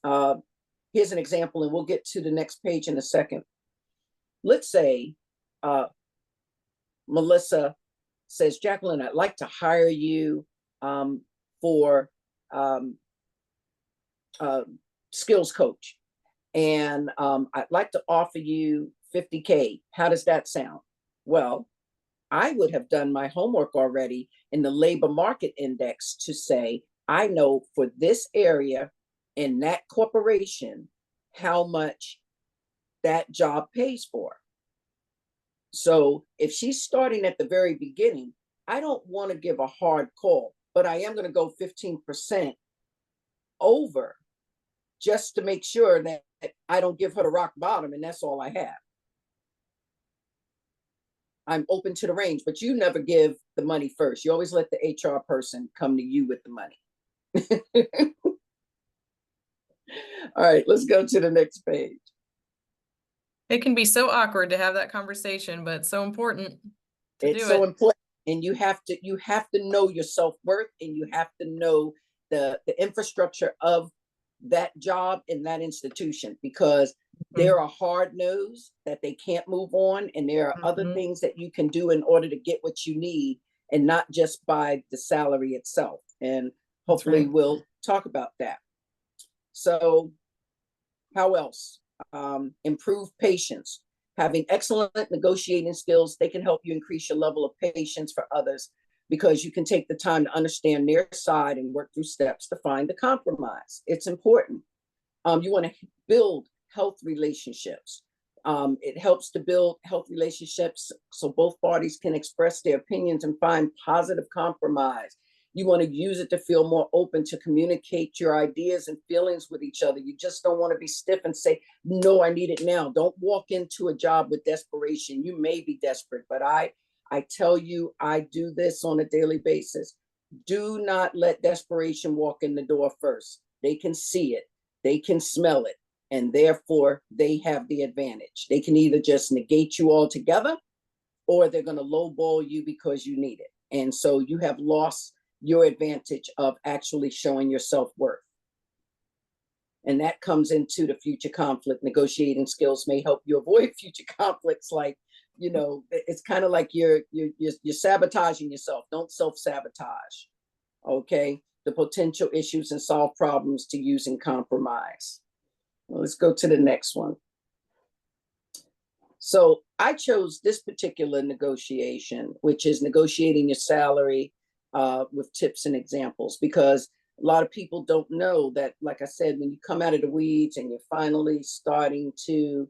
Here's an example, and we'll get to the next page in a second. Let's say Melissa says, Jacqueline, I'd like to hire you for skills coach. And I'd like to offer you $50K. How does that sound? Well, I would have done my homework already in the labor market index to say, I know for this area in that corporation, how much that job pays for. So if she's starting at the very beginning, I don't want to give a hard call, but I am going to go 15% over just to make sure that I don't give her the rock bottom and that's all I have. I'm open to the range, but you never give the money first. You always let the HR person come to you with the money. All right, let's go to the next page. It can be so awkward to have that conversation, but so important to do it. It's so important. And you have to know your self-worth, and you have to know the infrastructure of that job in that institution, because there are hard no's that they can't move on, and there are other things that you can do in order to get what you need, and not just by the salary itself. And hopefully we'll talk about that. So how else? Improve patience. Having excellent negotiating skills, they can help you increase your level of patience for others, because you can take the time to understand their side and work through steps to find the compromise. It's important. You want to build health relationships. It helps to build health relationships so both parties can express their opinions and find positive compromise. You want to use it to feel more open to communicate your ideas and feelings with each other. You just don't want to be stiff and say, no, I need it now. Don't walk into a job with desperation. You may be desperate, but I tell you, I do this on a daily basis. Do not let desperation walk in the door first. They can see it, they can smell it, and therefore they have the advantage. They can either just negate you altogether, or they're going to lowball you because you need it. And so you have lost your advantage of actually showing your self-worth. And that comes into the future conflict. Negotiating skills may help you avoid future conflicts. Like, you know, it's kind of like you're sabotaging yourself. Don't self-sabotage. Okay, the potential issues and solve problems to using compromise. Well, let's go to the next one. So I chose this particular negotiation, which is negotiating your salary with tips and examples, because a lot of people don't know that, like I said, when you come out of the weeds and you're finally starting to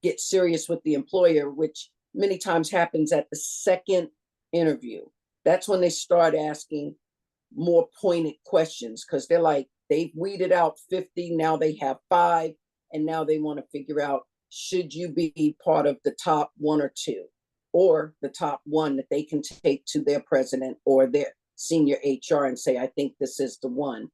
get serious with the employer, which many times happens at the second interview, that's when they start asking more pointed questions, because they're like, they've weeded out 50, now they have 5, and now they want to figure out should you be part of the top 1 or 2, or the top 1 that they can take to their president or their senior HR and say, I think this is the one.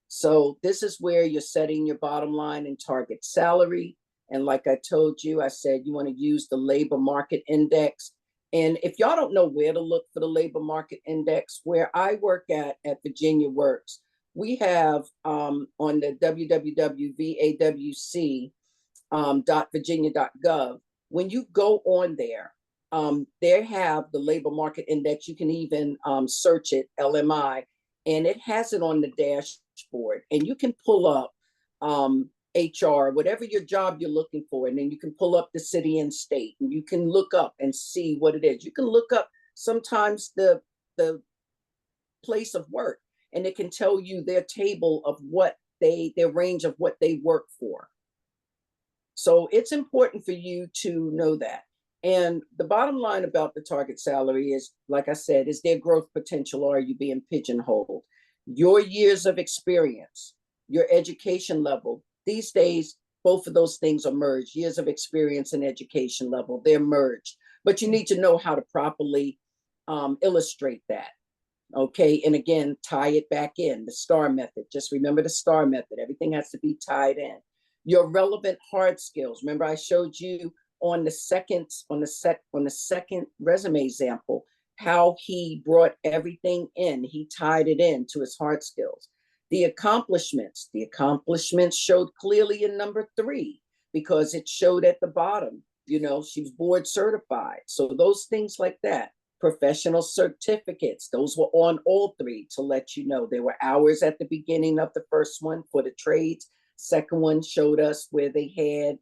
So this is where you're setting your bottom line and target salary. And like I told you, I said you want to use the labor market index. And if y'all don't know where to look for the labor market index, where I work at Virginia Works, we have on the www.vawc.virginia.gov, when you go on there, they have the labor market index. You can even search it, LMI, and it has it on the dashboard. And you can pull up HR, whatever your job you're looking for, and then you can pull up the city and state, and you can look up and see what it is. You can look up sometimes the place of work, and it can tell you their table of what their range of what they work for. So it's important for you to know that. And the bottom line about the target salary is, like I said, is there growth potential, or are you being pigeonholed? Your years of experience, your education level. These days, both of those things are merged. Years of experience and education level, they're merged. But you need to know how to properly illustrate that. Okay, and again, tie it back in, the STAR method. Just remember the STAR method. Everything has to be tied in. Your relevant hard skills. Remember, I showed you on the second resume example how he brought everything in. He tied it in to his hard skills. The accomplishments showed clearly in number 3, because it showed at the bottom, you know, she's board certified. So those things like that. Professional certificates, those were on all 3 to let you know. There were hours at the beginning of the first one for the trades. Second one showed us where they had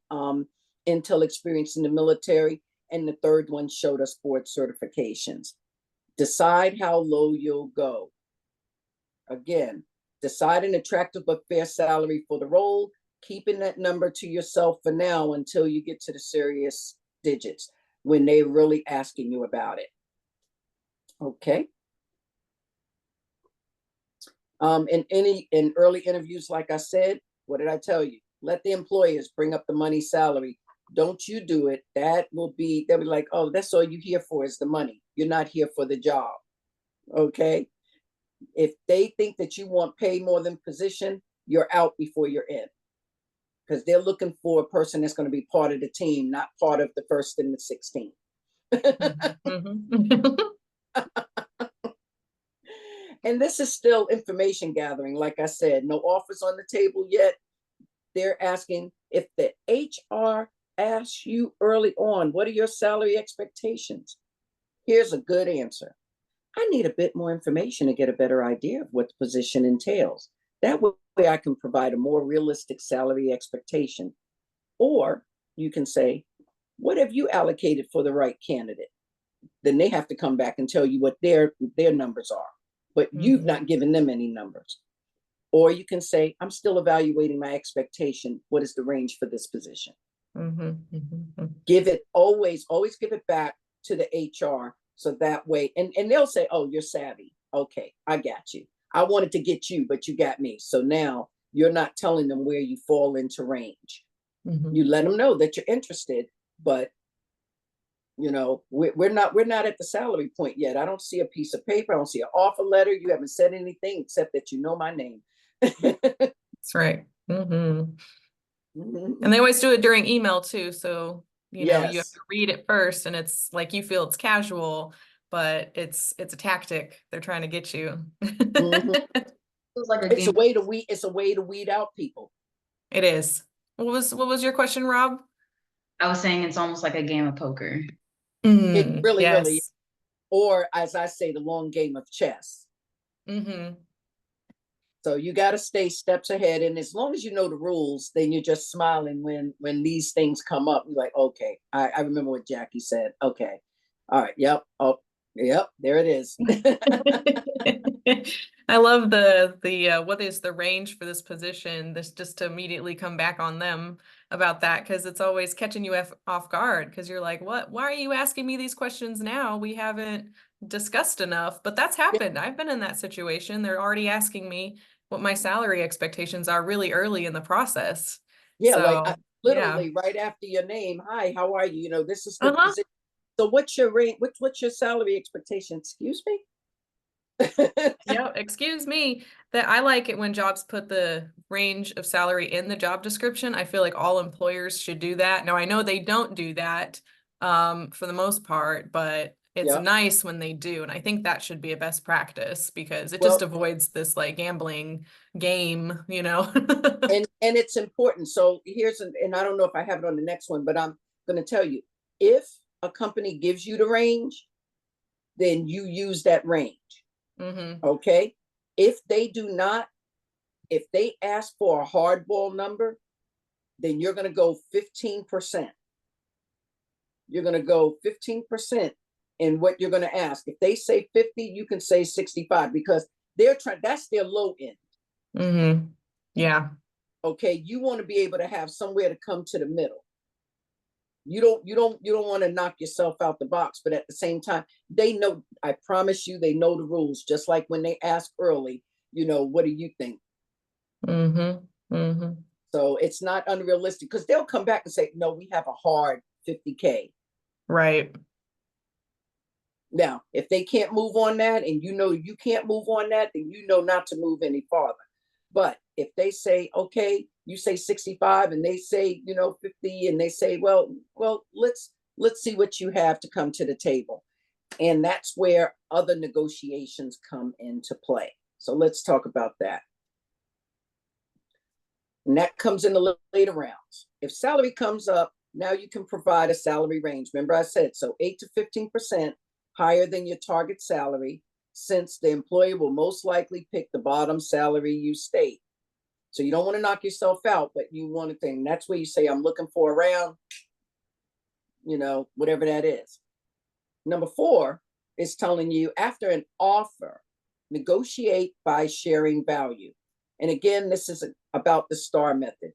Intel experience in the military. And the third one showed us board certifications. Decide how low you'll go. Again, decide an attractive but fair salary for the role, keeping that number to yourself for now until you get to the serious digits when they're really asking you about it. Okay. In early interviews, like I said, what did I tell you? Let the employers bring up the money salary. Don't you do it. They'll be like, oh, that's all you're here for is the money. You're not here for the job. Okay. If they think that you want pay more than position, you're out before you're in. Because they're looking for a person that's going to be part of the team, not part of the first and the 16. And this is still information gathering. Like I said, no offers on the table yet. They're asking if the HR asks you early on, what are your salary expectations? Here's a good answer. I need a bit more information to get a better idea of what the position entails. That way I can provide a more realistic salary expectation. Or you can say, what have you allocated for the right candidate? Then they have to come back and tell you what their numbers are, but you've not given them any numbers. Or you can say, I'm still evaluating my expectation. What is the range for this position? Give it always give it back to the HR. So that way, and they'll say, oh, you're savvy. Okay, I got you. I wanted to get you, but you got me. So now you're not telling them where you fall into range. You let them know that you're interested, but you know, we're not at the salary point yet. I don't see a piece of paper. I don't see an offer letter. You haven't said anything except that you know my name. That's right. And they always do it during email too. So, you know, you have to read it first, and it's like you feel it's casual, but it's a tactic. They're trying to get you. It's a way to weed out people. It is. What was your question, Rob? I was saying it's almost like a game of poker. It really, really, or as I say, the long game of chess. So you got to stay steps ahead, and as long as you know the rules, then you're just smiling when these things come up. You're like, okay, I remember what Jackie said. Okay, all right, yep, oh, yep, there it is. I love the what is the range for this position? This just to immediately come back on them about that, because it's always catching you off guard, because you're like, what? Why are you asking me these questions now? We haven't discussed enough. But that's happened. I've been in that situation. They're already asking me what my salary expectations are really early in the process. Yeah, so, like Yeah. literally right after your name. Hi, how are you? You know, this is the Uh-huh. position. So what's your range? What's your salary expectation? Excuse me? Yeah, excuse me. That I like it when jobs put the range of salary in the job description. I feel like all employers should do that. Now, I know they don't do that for the most part, but it's Yep. nice when they do. And I think that should be a best practice because it just Well, avoids this like gambling game, you know? and it's important. So and I don't know if I have it on the next one, but I'm going to tell you, if a company gives you the range, then you use that range. Hmm. Okay. If they do not, if they ask for a hardball number, then you're going to go 15%. You're going to go 15% in what you're going to ask. If they say 50, you can say 65 because they're trying, that's their low end. Hmm. Yeah. Okay. You want to be able to have somewhere to come to the middle. You don't want to knock yourself out the box, but at the same time, they know, I promise you, they know the rules. Just like when they ask early, what do you think? Hmm. Hmm. So it's not unrealistic because they'll come back and say, no, we have a hard 50K. Right. Now, if they can't move on that and you can't move on that, then not to move any farther. But if they say, okay, you say 65 and they say, 50 and they say, well, let's see what you have to come to the table. And that's where other negotiations come into play. So let's talk about that. And that comes in the later rounds. If salary comes up, now you can provide a salary range. Remember I said, so 8 to 15% higher than your target salary, since the employer will most likely pick the bottom salary you state. So you don't want to knock yourself out, but you want to think. That's where you say, I'm looking for around, whatever that is. Number 4 is telling you, after an offer, negotiate by sharing value. And again, this is about the STAR method.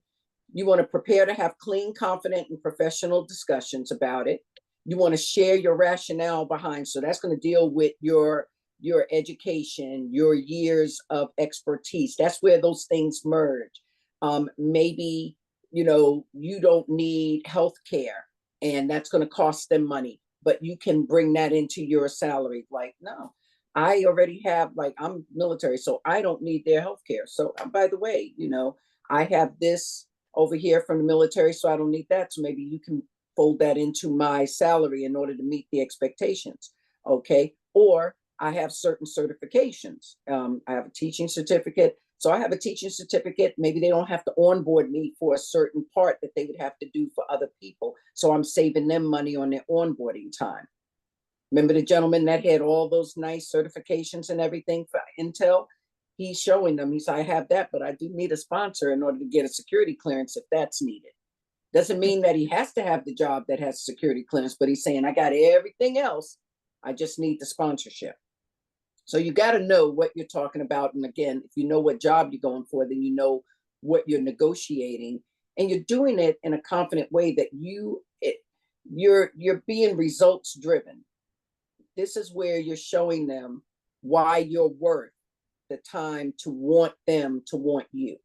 You want to prepare to have clean, confident, and professional discussions about it. You want to share your rationale behind. So that's going to deal with your education, your years of expertise. That's where those things merge. Maybe, you don't need health care and that's going to cost them money, but you can bring that into your salary. Like, no, I already have, like, I'm military, so I don't need their health care. So by the way, I have this over here from the military, so I don't need that. So maybe you can fold that into my salary in order to meet the expectations. Okay. Or I have certain certifications. I have a teaching certificate. So I have a teaching certificate. Maybe they don't have to onboard me for a certain part that they would have to do for other people. So I'm saving them money on their onboarding time. Remember the gentleman that had all those nice certifications and everything for Intel? He's showing them. He said, I have that, but I do need a sponsor in order to get a security clearance if that's needed. Doesn't mean that he has to have the job that has security clearance, but he's saying, I got everything else. I just need the sponsorship. So you got to know what you're talking about. And again, if you know what job you're going for, then you know what you're negotiating, and you're doing it in a confident way that you're being results driven. This is where you're showing them why you're worth the time to want them to want you.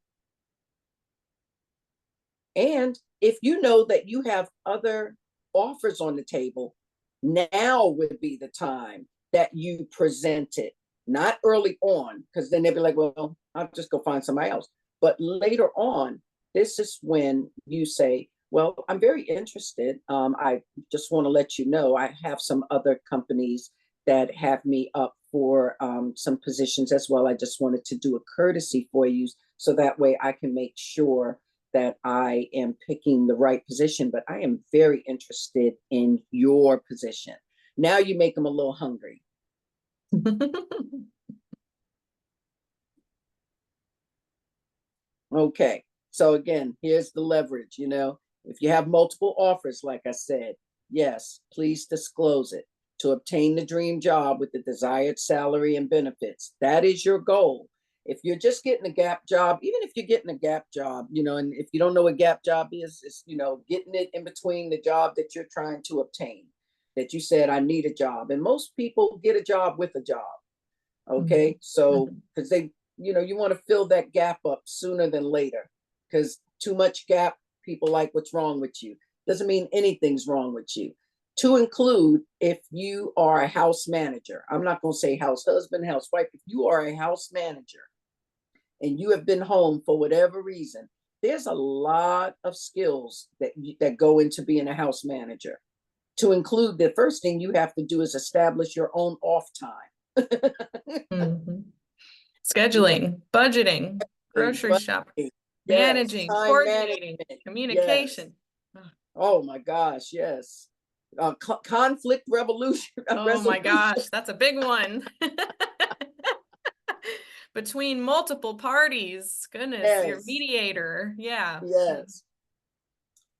And if you know that you have other offers on the table, now would be the time that you present it, not early on, because then they'll be like, well, I'll just go find somebody else. But later on, this is when you say, well, I'm very interested. I just want to let you know I have some other companies that have me up for some positions as well. I just wanted to do a courtesy for you so that way I can make sure that I am picking the right position, but I am very interested in your position. Now you make them a little hungry. Okay. So again, here's the leverage, if you have multiple offers, like I said, yes, please disclose it to obtain the dream job with the desired salary and benefits. That is your goal. If you're just getting a gap job, even if you're getting a gap job, and if you don't know what gap job is, it's, getting it in between the job that you're trying to obtain, that you said, I need a job. And most people get a job with a job. Okay. So, because you want to fill that gap up sooner than later, because too much gap, people like what's wrong with you. Doesn't mean anything's wrong with you. To include, if you are a house manager, I'm not going to say house husband, housewife, if you are a house manager and you have been home for whatever reason, there's a lot of skills that go into being a house manager. To include, the first thing you have to do is establish your own off time. Mhm. Scheduling, budgeting, grocery shopping, Yes, managing, time coordinating, management. communication. Oh my gosh, yes. Conflict resolution. Oh my gosh, that's a big one. Between multiple parties, goodness, your Yes, mediator. Yeah. yes.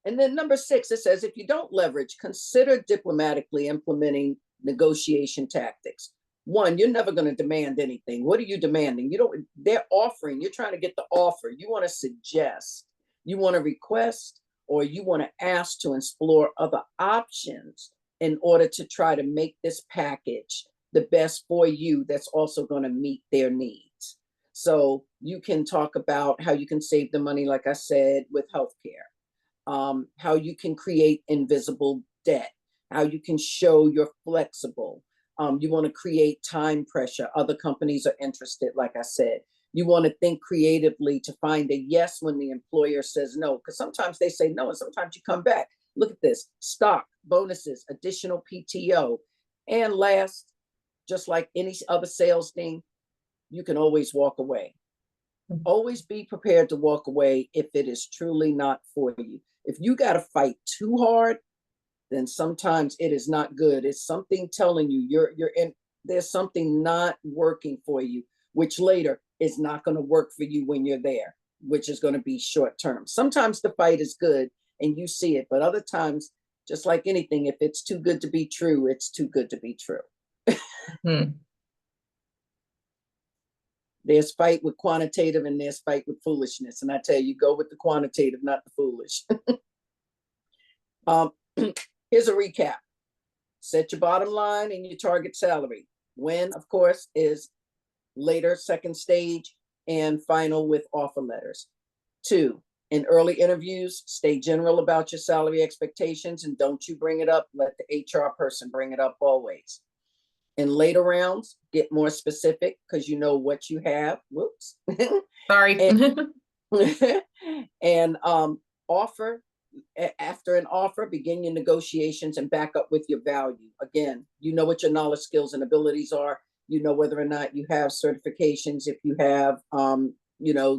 And then number 6, it says, if you don't leverage, consider diplomatically implementing negotiation tactics. One, you're never going to demand anything. What are you demanding? They're offering, you're trying to get the offer. You want to suggest, you want to request, or you want to ask to explore other options in order to try to make this package the best for you that's also going to meet their needs. So you can talk about how you can save the money, like I said, with healthcare. How you can create invisible debt, how you can show you're flexible. You want to create time pressure. Other companies are interested, like I said. You want to think creatively to find a yes when the employer says no, because sometimes they say no and sometimes you come back. Look at this: stock, bonuses, additional PTO. And last, just like any other sales thing, you can always walk away. Always be prepared to walk away if it is truly not for you. If you got to fight too hard, then sometimes it is not good. It's something telling you there's something not working for you, which later is not going to work for you when you're there, which is going to be short term. Sometimes the fight is good and you see it, but other times, just like anything, if it's too good to be true, it's too good to be true. There's fight with quantitative and there's fight with foolishness. And I tell you, go with the quantitative, not the foolish. Here's a recap. Set your bottom line and your target salary. When, of course, is later, second stage, and final with offer letters. 2, in early interviews, stay general about your salary expectations and don't you bring it up. Let the HR person bring it up always. In later rounds, get more specific because you know what you have. Whoops. Sorry. And offer, after an offer, begin your negotiations and back up with your value. Again, you know what your knowledge, skills, and abilities are. You know whether or not you have certifications, if you have,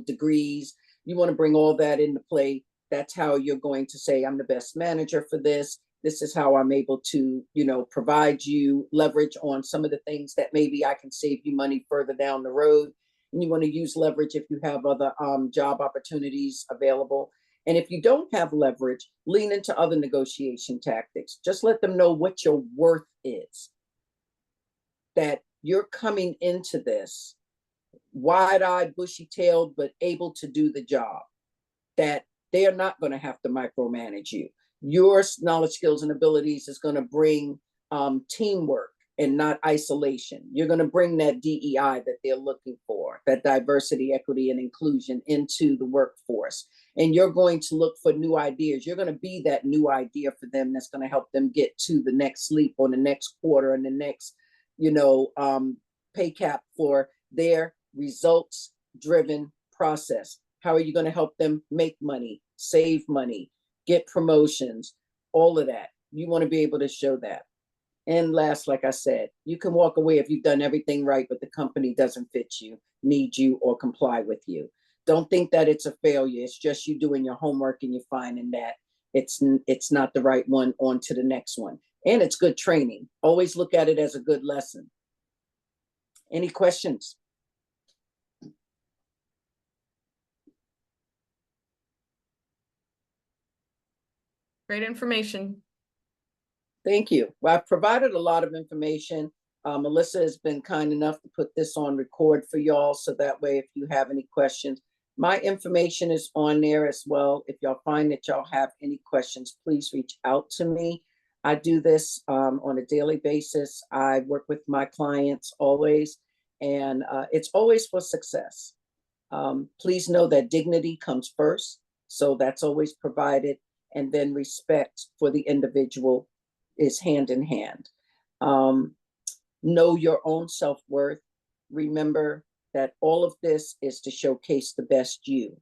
degrees. You want to bring all that into play. That's how you're going to say, I'm the best manager for this. This is how I'm able to, provide you leverage on some of the things that maybe I can save you money further down the road. And you want to use leverage if you have other job opportunities available. And if you don't have leverage, lean into other negotiation tactics. Just let them know what your worth is. That you're coming into this wide-eyed, bushy-tailed, but able to do the job. That they are not going to have to micromanage you. Your knowledge, skills, and abilities is going to bring teamwork and not isolation. You're going to bring that DEI that they're looking for, that diversity, equity, and inclusion into the workforce. And you're going to look for new ideas. You're going to be that new idea for them that's going to help them get to the next leap or the next quarter and the next, pay cap for their results-driven process. How are you going to help them make money, save money, get promotions, all of that? You want to be able to show that. And last, like I said, you can walk away if you've done everything right, but the company doesn't fit you, need you, or comply with you. Don't think that it's a failure. It's just you doing your homework and you're finding that it's not the right one, on to the next one. And it's good training. Always look at it as a good lesson. Any questions? Great information. Thank you. Well, I've provided a lot of information. Melissa has been kind enough to put this on record for y'all, so that way if you have any questions, my information is on there as well. If y'all find that y'all have any questions, please reach out to me. I do this on a daily basis. I work with my clients always, and it's always for success. Please know that dignity comes first. So that's always provided. And then respect for the individual is hand in hand. Know your own self-worth. Remember that all of this is to showcase the best you.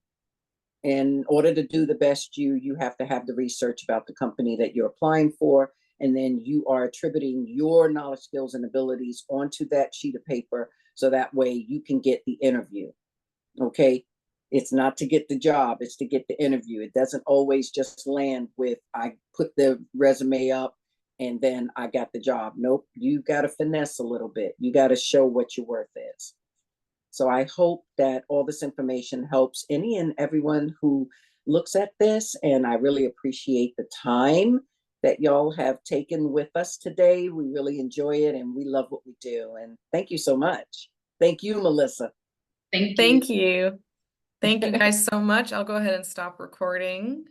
In order to do the best you, you have to have the research about the company that you're applying for. And then you are attributing your knowledge, skills, and abilities onto that sheet of paper. So that way you can get the interview. Okay. It's not to get the job, it's to get the interview. It doesn't always just land with, I put the resume up and then I got the job. Nope. You got to finesse a little bit. You got to show what your worth is. So I hope that all this information helps any and everyone who looks at this. And I really appreciate the time that y'all have taken with us today. We really enjoy it and we love what we do. And thank you so much. Thank you, Melissa. Thank you. Thank you. Thank you guys so much. I'll go ahead and stop recording.